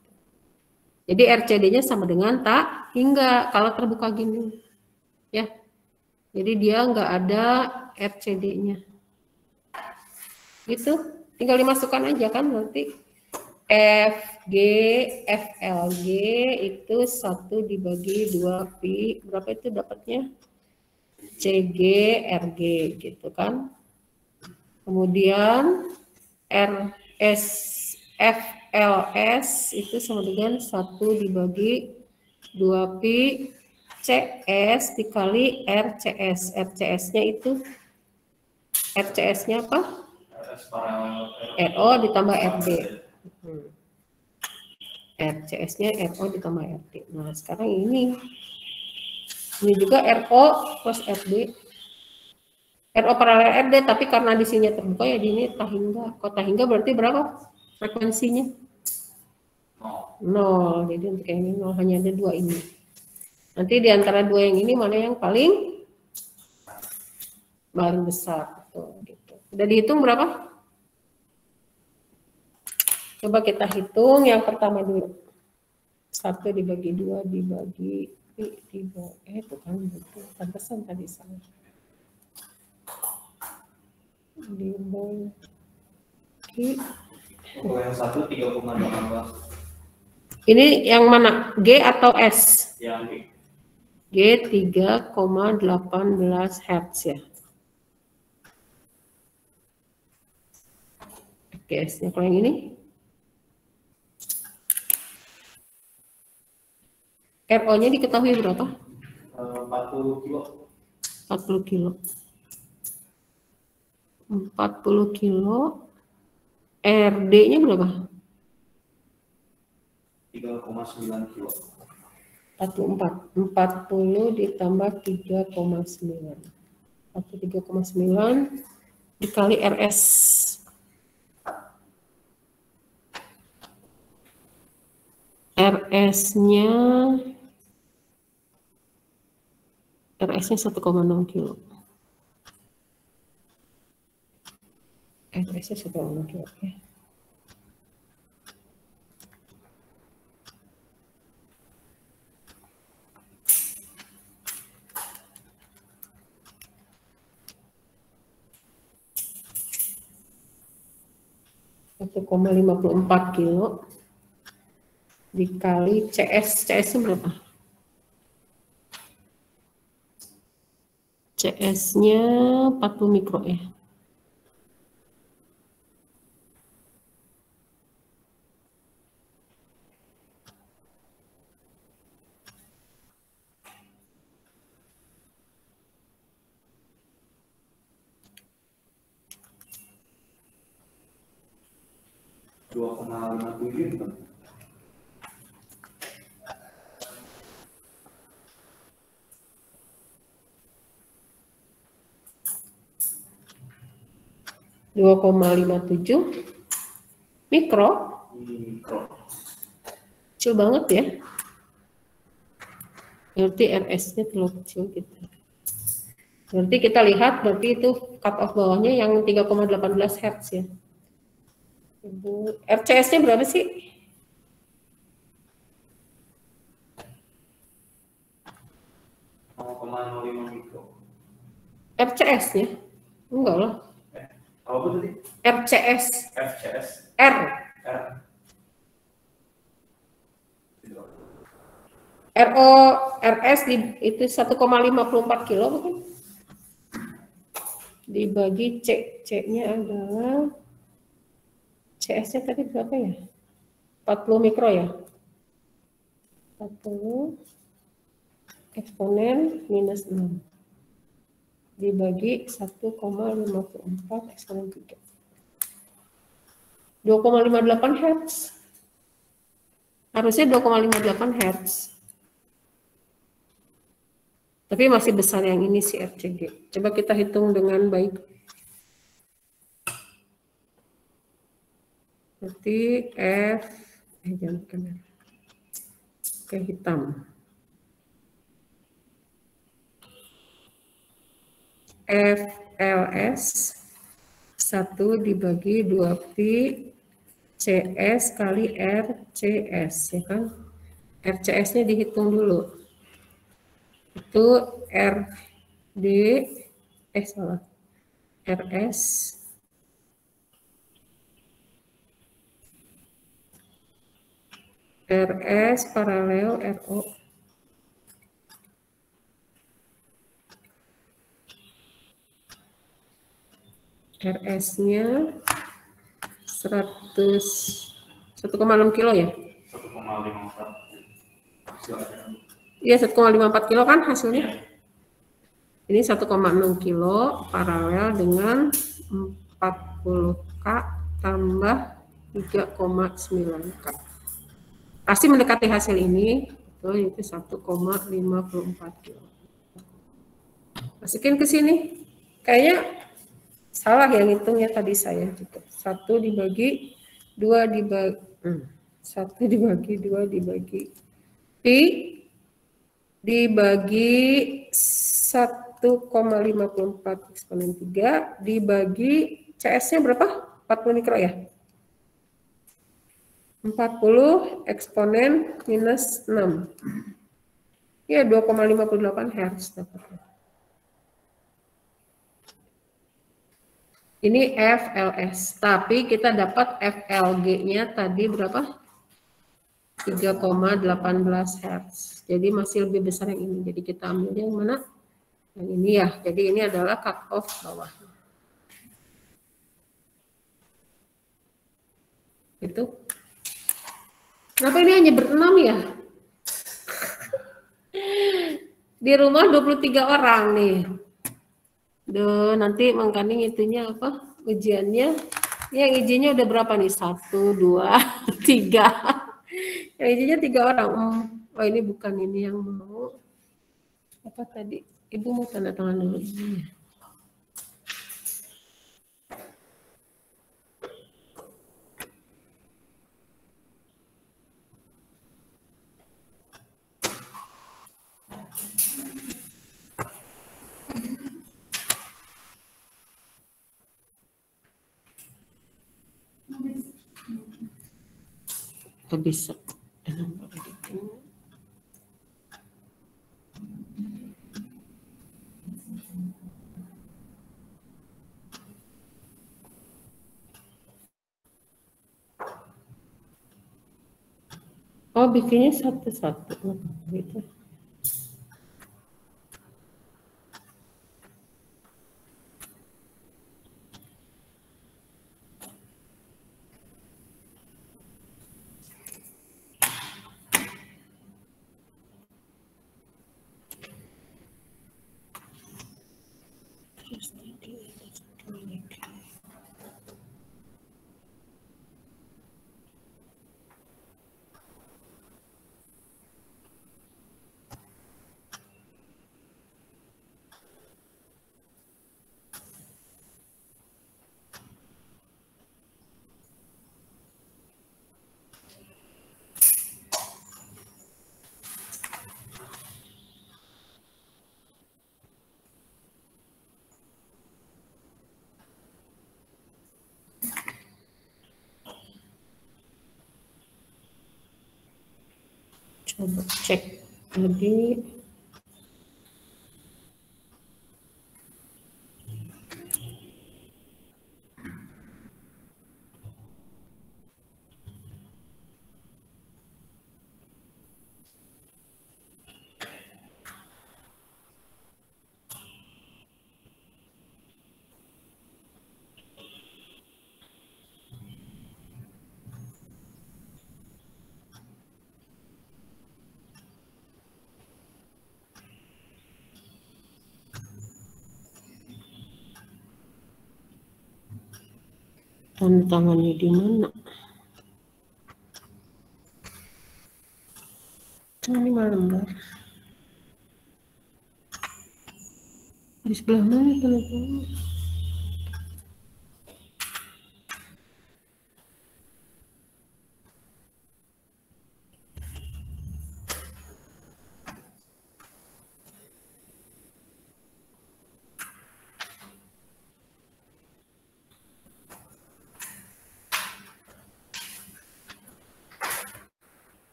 Jadi RCD-nya sama dengan tak hingga kalau terbuka gini. Ya. Jadi dia nggak ada RCD-nya. Gitu. Tinggal dimasukkan aja kan nanti. FG, FLG itu 1 dibagi 2 pi. Berapa itu dapatnya? CG, RG gitu kan. Kemudian RS, FLS itu sama dengan 1 dibagi 2 pi CS dikali RCS. RCS-nya itu, RCS-nya apa? RO ditambah RD. RCS-nya RO ditambah RD. Nah sekarang ini juga RO plus RD. RO paralel RD, tapi karena di sini terbuka ya di ini tahingga. Kalau tahingga berarti berapa frekuensinya? 0. Jadi untuk yang ini 0, hanya ada 2 ini. Nanti di antara 2 yang ini mana yang paling besar? Tuh, gitu. Udah dihitung berapa? Coba kita hitung yang pertama dulu. 1 dibagi 2 dibagi itu kan betul. Pantesan tadi salah. Dibagi. Oh, yang 1 3,18. Ini yang mana? G atau S? Yang G 3,18 Hz ya. Oke, S-nya kalau yang ini? RO-nya diketahui berapa? 40 kilo. 40 kilo. 40 kilo. RD-nya berapa? 3,9 kilo. 44. 40 ditambah 3,9. 3,9 dikali RS. RS-nya 1,6 kilo. RS-nya 1,6 kilo. Oke. Satu 1,54 kilo dikali CS. CS-nya berapa? CS-nya 40 mikro ya. $2,57. 2,57 mikro. Kecil banget ya. Berarti RS-nya terlalu kecil gitu. Berarti kita lihat berarti itu cut off bawahnya yang 3,18 Hz ya. RCS-nya berapa sih? RCS-nya? Enggak lah. Apa tadi? RCS. FCS. R. RO RS itu 1,54 kilo bukan? Dibagi C. C-nya adalah CS-nya tadi berapa ya? 40 mikro ya? 40 eksponen minus 6 dibagi 1,54 eksponen 3. 2,58 Hz. Harusnya 2,58 Hz. Tapi masih besar yang ini si RCG. Coba kita hitung dengan baik. Berarti F, jangan kamera. Oke, hitam. FLS 1 dibagi 2 pi CS kali RCS, ya kan? RCS-nya dihitung dulu. Itu RD, salah. RS paralel RO. RS-nya 1,6 kilo ya? 1,54. Iya, 1,54 kilo kan hasilnya? Ini 1,6 kilo paralel dengan 40K tambah 3,9K. Pasti mendekati hasil ini, itu 1,54 kilo. Masukin ke sini. Kayaknya salah yang hitungnya tadi saya juga. 1 dibagi 2 dibagi 1 dibagi 2 dibagi pi dibagi 1,54 eksponen 3 dibagi CS-nya berapa? 40 mikro ya? 40 eksponen minus 6. Ya, 2,58 Hz dapatnya. Ini FLS, tapi kita dapat FLG-nya tadi berapa? 3,18 Hz. Jadi masih lebih besar yang ini. Jadi kita ambil yang mana? Yang ini ya. Jadi ini adalah cut off bawah. Itu. Kenapa ini hanya berenam ya? Di rumah 23 orang nih. Duh, nanti Mang Kaning itunya apa? Ujiannya. Yang izinnya udah berapa nih? 1, 2, 3. Yang izinnya 3 orang. Oh ini bukan ini yang mau. Apa tadi? Ibu mau tanda tangan dulu ini. Gak bisa. Oh, bikinnya satu-satu gitu. Coba cek tadi. Tanda tangannya di mana? Ini lembar. Di sebelah mana tanda tangannya?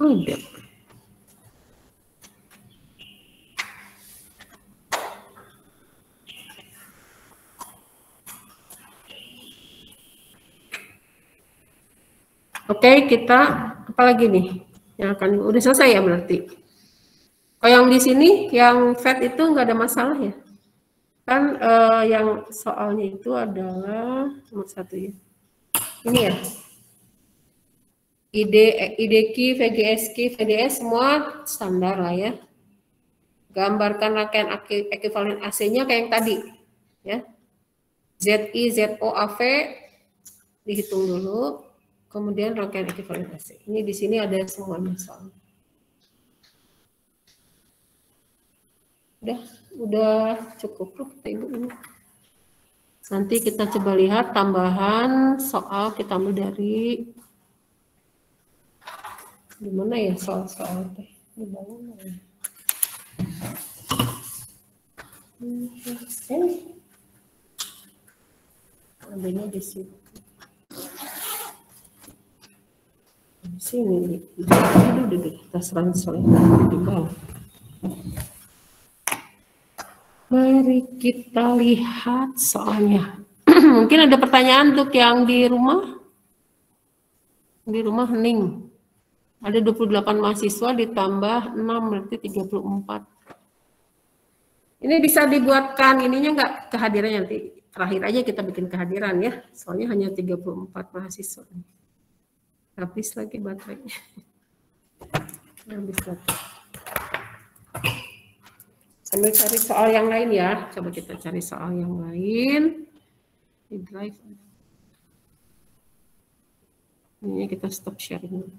Ada. Oke, kita apa lagi nih? Yang akan udah selesai ya berarti. Kalau yang di sini, yang fat itu nggak ada masalah ya? Kan yang soalnya itu adalah nomor 1 ya. Ini ya. IDQ, VGSQ, VDS semua standar lah ya. Gambarkan rangkaian ekuivalen AC-nya kayak yang tadi ya. ZI, ZO, AV dihitung dulu. Kemudian rangkaian ekuivalen AC. Ini di sini ada semuanya soalnya. Udah cukup loh kita ibu ini. Nanti kita coba lihat tambahan soal kita ambil dari di mana ya soal-soal teh di bawah ya. Adanya di situ. Di sini, tas ransel di bawah. Mari kita lihat soalnya. Mungkin ada pertanyaan untuk yang di rumah. Di rumah hening. Ada 28 mahasiswa ditambah 6 berarti 34. Ini bisa dibuatkan ininya enggak kehadirannya nanti. Terakhir aja kita bikin kehadiran ya. Soalnya hanya 34 mahasiswa. Habis lagi baterainya. Habis lagi. Sambil cari soal yang lain ya. Coba kita cari soal yang lain. Di drive. Ini kita stop sharing.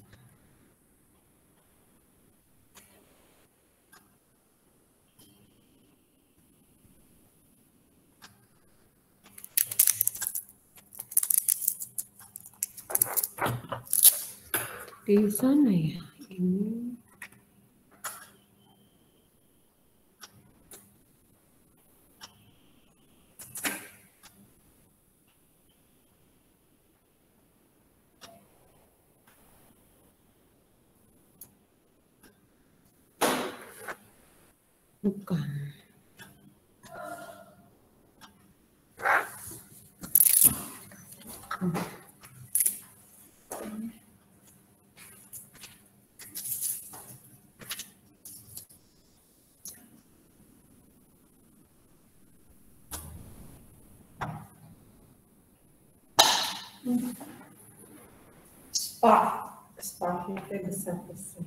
Di sana ya. Ini. Bukan. Sparknya besar-besar.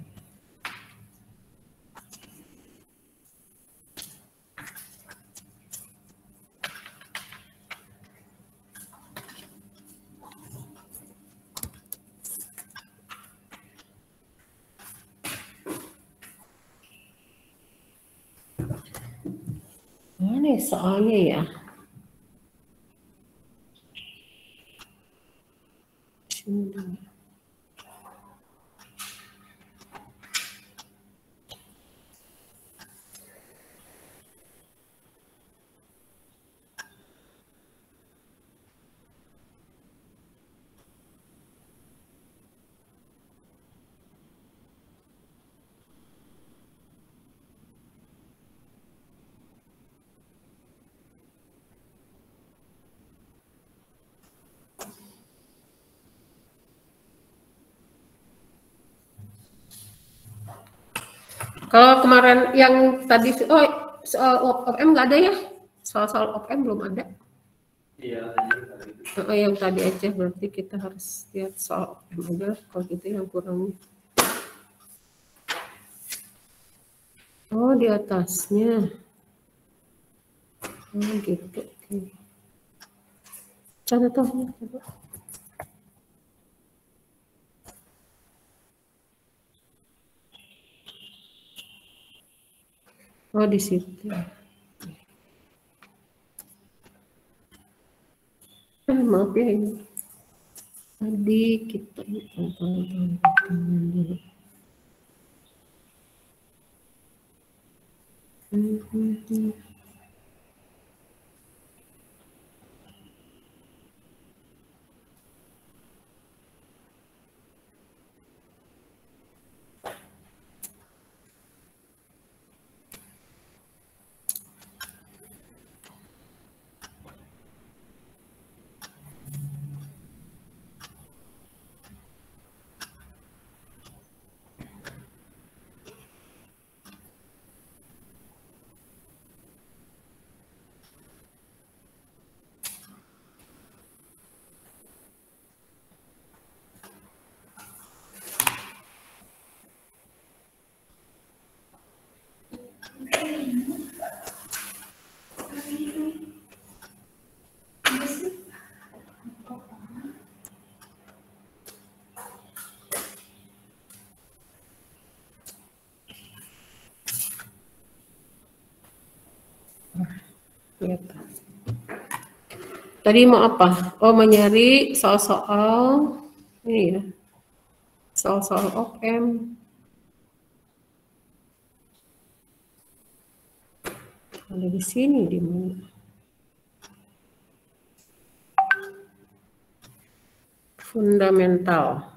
Mana soalnya ya? Kalau kemarin yang tadi, soal OPM nggak ada ya? Soal OPM belum ada. Iya. Yang tadi aja berarti kita harus lihat soal OPM aja. Kalau gitu yang kurang. Oh di atasnya. Oh gitu. Contohnya coba. Oh di situ. Maaf ya ini. Tadi kita tonton dulu. Tadi mau apa? Oh, mencari soal-soal ini ya. Soal-soal OPM. Ada di sini di mana? Fundamental.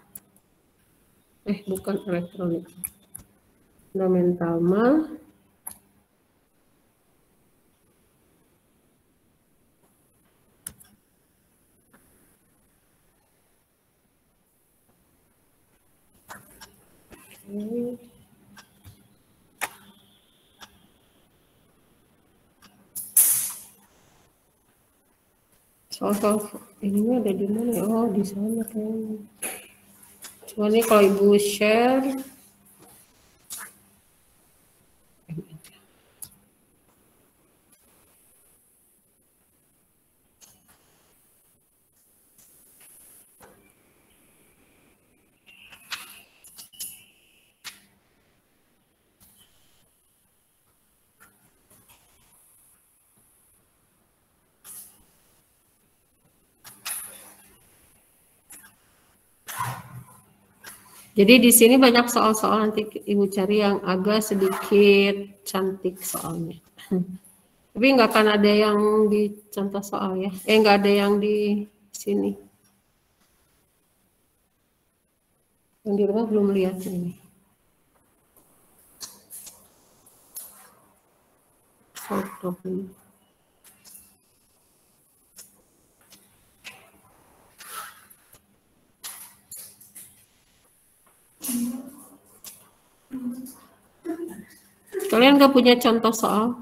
Bukan elektronik. Fundamental mah. Soal ini ada di mana? Oh, di sana kayaknya. Cuma nih kalau Ibu share. Jadi di sini banyak soal-soal, nanti Ibu cari yang agak sedikit cantik soalnya. Tapi nggak akan ada yang di contoh soal ya. Nggak ada yang di sini. Yang di rumah belum lihat ini. Foto ini. Kalian nggak punya contoh soal?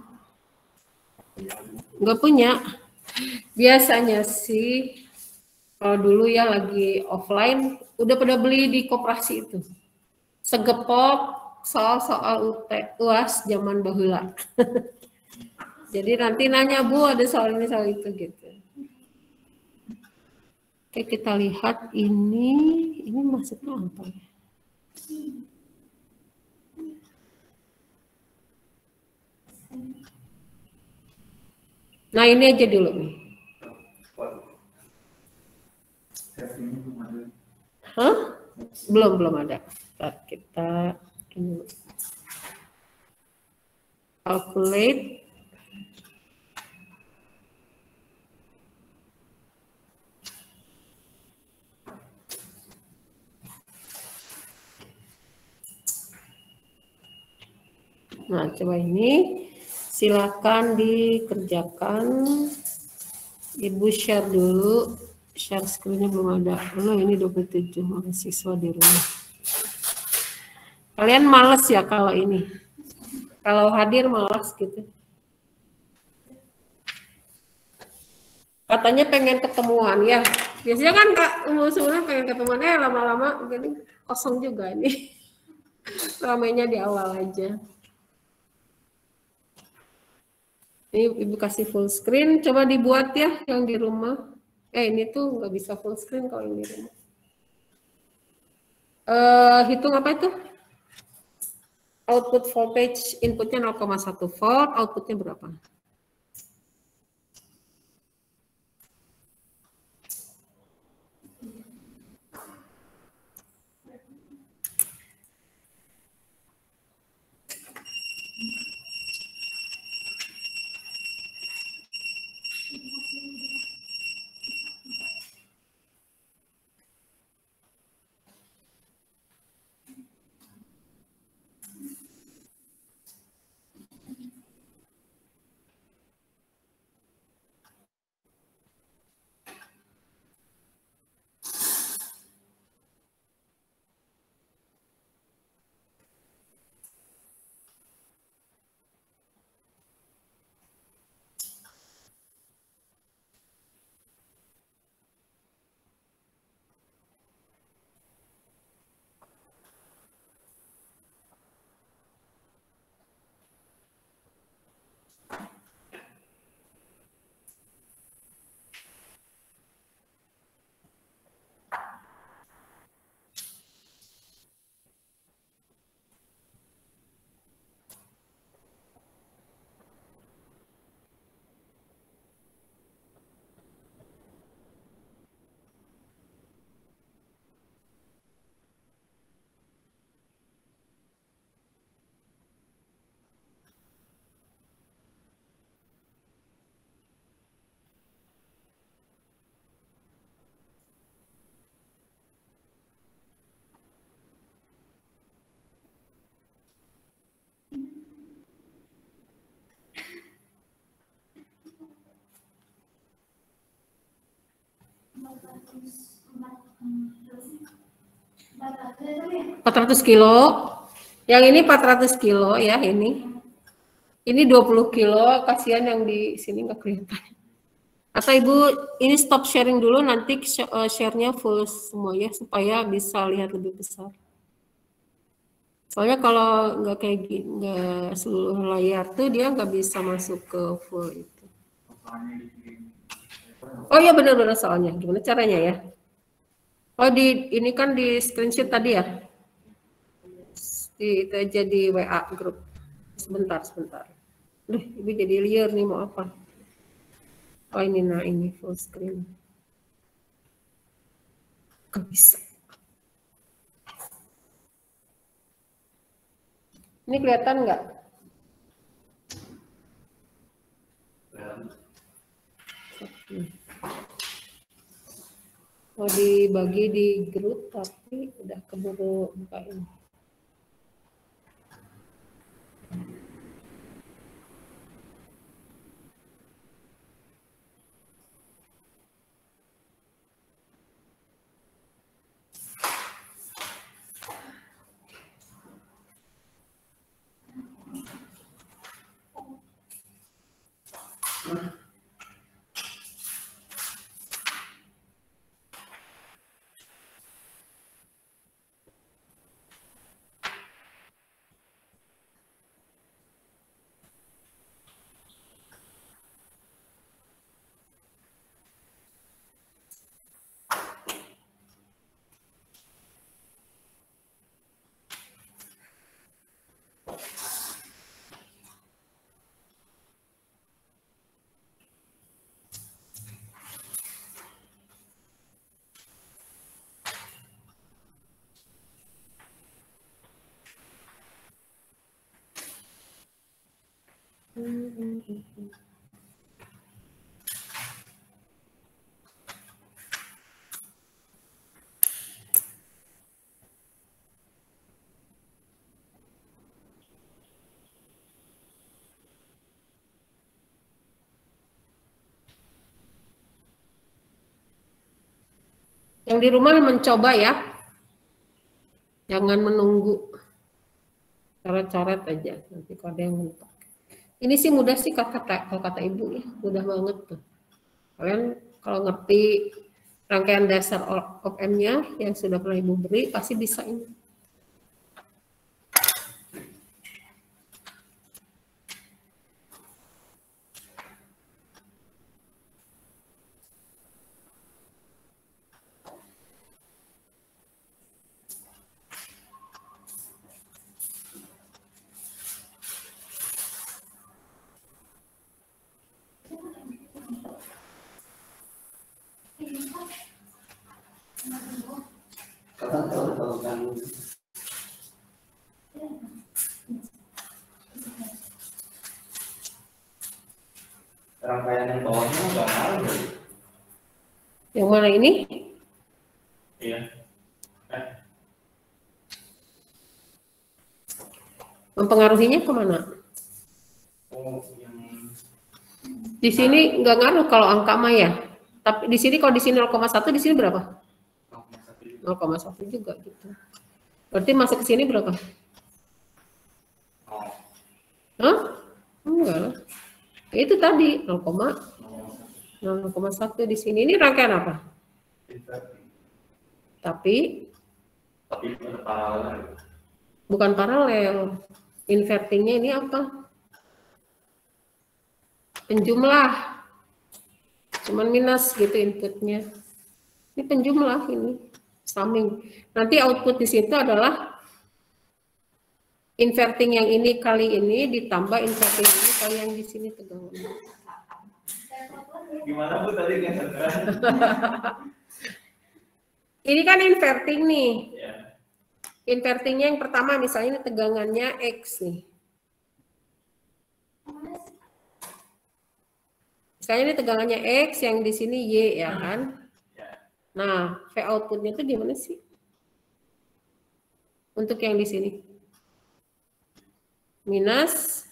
Nggak punya. Biasanya sih, kalau dulu ya lagi offline, udah pada beli di koperasi itu. Segepok soal-soal UAS zaman baheula. Jadi nanti nanya, Bu, ada soal ini, soal itu gitu. Oke, kita lihat ini maksudnya apa ya? Nah, ini aja dulu nih. Hah? Belum ada. Kita ini calculate. Nah, coba ini silakan dikerjakan. Ibu share dulu. Share screen-nya belum ada. Ini 27 mahasiswa di rumah. Kalian males ya kalau ini? Kalau hadir malas gitu. Katanya pengen ketemuan ya. Biasanya kan Kak sebenarnya pengen ketemuan, lama-lama jadi kosong juga nih. Ramainya di awal aja. Ini Ibu kasih full screen, coba dibuat ya yang di rumah. Ini tuh nggak bisa full screen kalau yang di rumah. Hitung apa itu? Output voltage, inputnya 0,1 volt, outputnya berapa? 400 kilo. Yang ini 400 kilo ya ini. Ini 20 kilo, kasihan yang di sini nggak kelihatan. Atau Ibu ini stop sharing dulu, nanti share-nya full semua ya supaya bisa lihat lebih besar. Soalnya kalau nggak kayak gini, nggak seluruh layar tuh dia nggak bisa masuk ke full itu. Oh iya benar-benar soalnya, gimana caranya ya? Oh ini kan di screenshot tadi ya? Itu aja di WA grup. Sebentar. Duh, Ibu jadi liar nih mau apa? Oh ini full screen. Gak bisa. Ini kelihatan nggak? Mau dibagi di grup tapi udah keburu bukain. Yang di rumah mencoba ya, jangan menunggu, coret-coret aja nanti kalau ada yang mentok. Ini sih mudah sih kalau kata Ibu ya, mudah banget tuh. Kalian kalau ngerti rangkaian dasar op-amp-nya yang sudah pernah Ibu beri pasti bisa ini. Rangkaian yang bawahnya nggak ngaruh ya? Yang mana ini? Iya. Mempengaruhinya kemana? Oh, yang Di sini nggak ngaruh kalau angka mah ya. Tapi di sini kalau di sini 0,1, di sini berapa? 0,1 juga gitu. Berarti masuk ke sini berapa? oh, Hah? Enggak lah. Itu tadi 0,1 di sini. Ini rangkaian apa? Tapi ada paralel. bukan paralel. Invertingnya ini apa? Penjumlah. Cuman minus gitu inputnya. Ini penjumlah ini. Summing. Nanti output di situ adalah inverting yang ini kali ini ditambah inverting ini kali yang di sini tegangannya. Gimana Bu tadi nggak sadar? Ini kan inverting nih. Ya. Invertingnya yang pertama misalnya ini tegangannya X nih. Misalnya ini tegangannya X, yang di sini Y ya kan. Nah, V outputnya itu gimana sih? Untuk yang di sini. Minus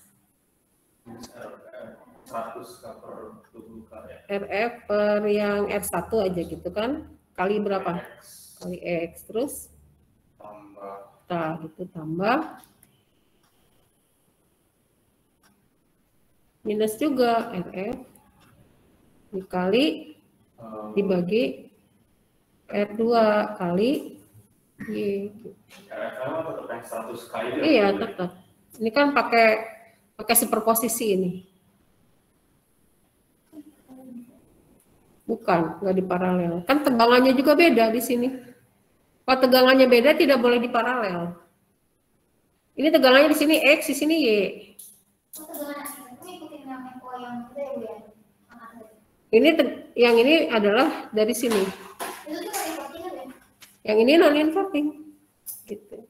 100 per 20 kali ya. RF per yang R1 aja gitu kan. kali berapa? Kali X, terus tambah itu tambah minus juga RF dikali dibagi R2 kali Y. RFM tetap yang 100 kali. Iya, tetap. Ini kan pakai superposisi ini. Bukan, nggak diparalel. Kan tegangannya juga beda di sini. Kalau tegangannya beda tidak boleh diparalel. Ini tegangannya di sini X, di sini Y. Ini yang ini adalah dari sini. Yang ini non inverting. Gitu.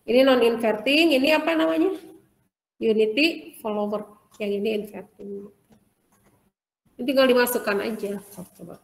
Ini non inverting, ini apa namanya? Unity follower. Yang ini inverting. Ini tinggal dimasukkan aja. Coba.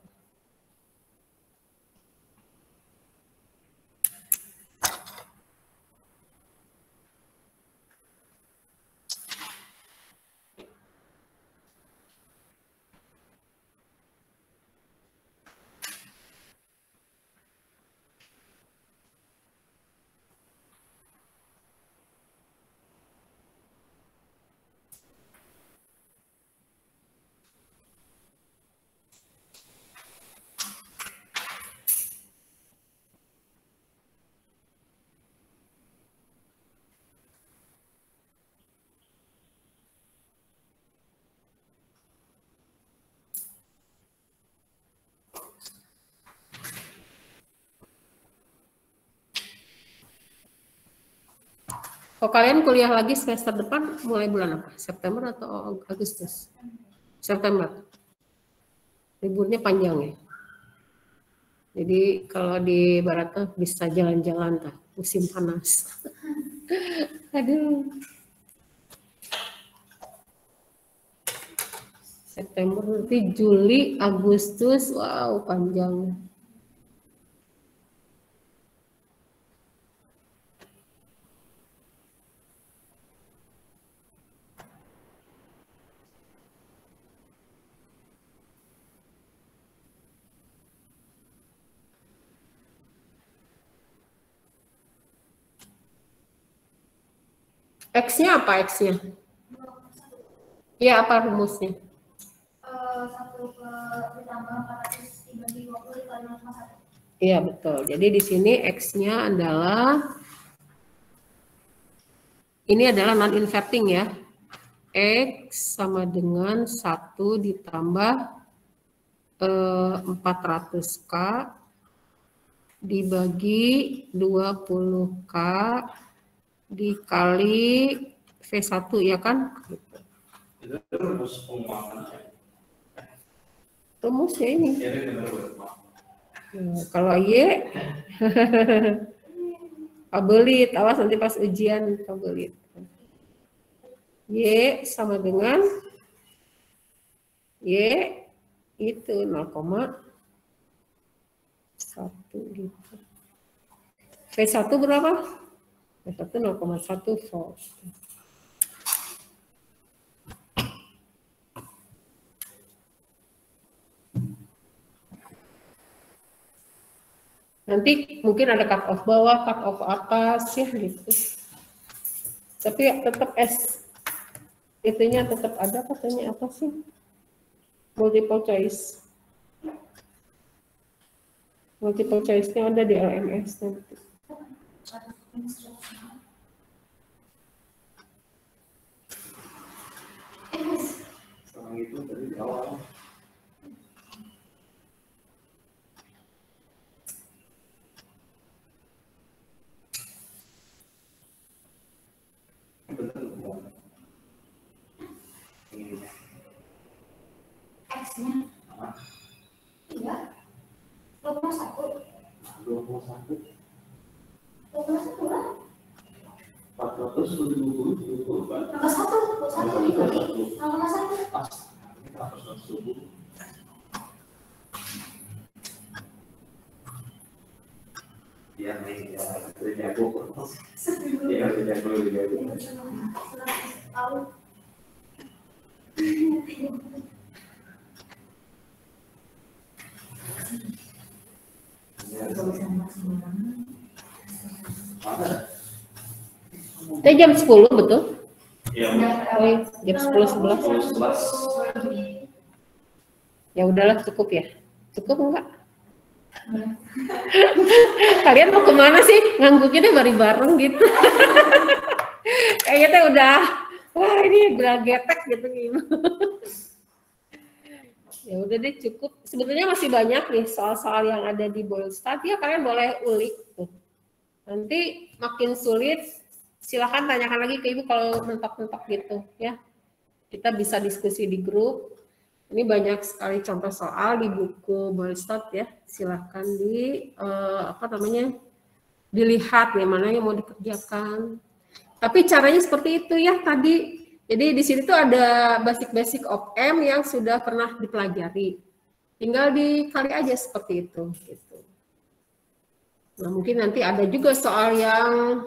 Kalau kalian kuliah lagi semester depan mulai bulan apa? September atau Agustus? September. Liburnya panjang ya. Jadi kalau di barat tuh bisa jalan-jalan tuh, musim panas. Aduh. September nanti Juli, Agustus, wow panjang. X-nya apa X-nya? Ya, apa rumusnya? 1 ditambah 400 dibagi 20 dikali 0,1. Iya, betul. Jadi di sini X-nya adalah, ini adalah non-inverting ya. X sama dengan 1 ditambah 400K dibagi 20K dikali V1 ya kan? Itu rumus penguapan. Rumusnya ini. Jadi benar. Nah, kalau Y kabelit, awas nanti pas ujian kabelit. Y sama dengan Y itu 0,1 gitu. V1 berapa? V1 0,1 volt. Nanti mungkin ada cut off bawah, cut off atas ya gitu. Tapi tetap S itunya tetap ada, katanya apa sih? Multiple choice. Multiple choice-nya ada di LMS nanti. Sekarang itu dari awal. X-nya. Iya. 21. 21. 21 lah. 420 kan? Tambah 1 dibagi 0,1. Pas. 420. Ya, nih, ya, jago. Ya, jago. Tahu. Jam 10 betul? Iya. Oh, jam 10.11. 11. Ya udahlah, cukup ya. Cukup enggak? Kalian mau kemana sih? Ngangguknya bareng-bareng gitu. Kayaknya udah, wah ini udah getek gitu gimana. Ya udah deh, cukup. Sebetulnya masih banyak nih soal-soal yang ada di Boldstart ya, kalian boleh ulik tuh. Nanti makin sulit, silakan tanyakan lagi ke Ibu kalau mentok-mentok gitu ya. Kita bisa diskusi di grup. Ini banyak sekali contoh soal di buku Boldstart ya. Silakan dilihat nih mana yang mau dikerjakan. Tapi caranya seperti itu ya tadi. Jadi di sini tuh ada basic-basic of M yang sudah pernah dipelajari. Tinggal dikali aja seperti itu. Gitu. Nah mungkin nanti ada juga soal yang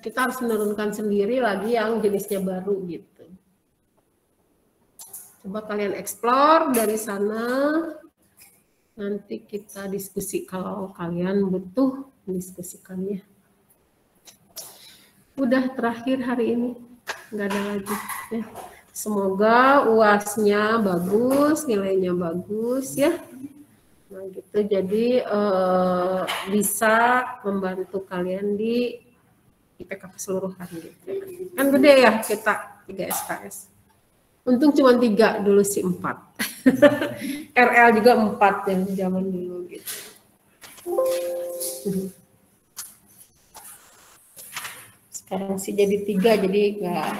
kita harus menurunkan sendiri lagi yang jenisnya baru gitu. Coba kalian explore dari sana. Nanti kita diskusi kalau kalian butuh mendiskusikannya. Udah terakhir hari ini. Nggak ada lagi ya. Semoga UAS-nya bagus, nilainya bagus ya. Nah gitu, jadi bisa membantu kalian di IPK keseluruhan gitu. Kan gede ya kita 3 SKS. Untung cuma 3 dulu sih 4. RL juga 4 yang zaman dulu gitu. Sekarang sih jadi 3, jadi enggak.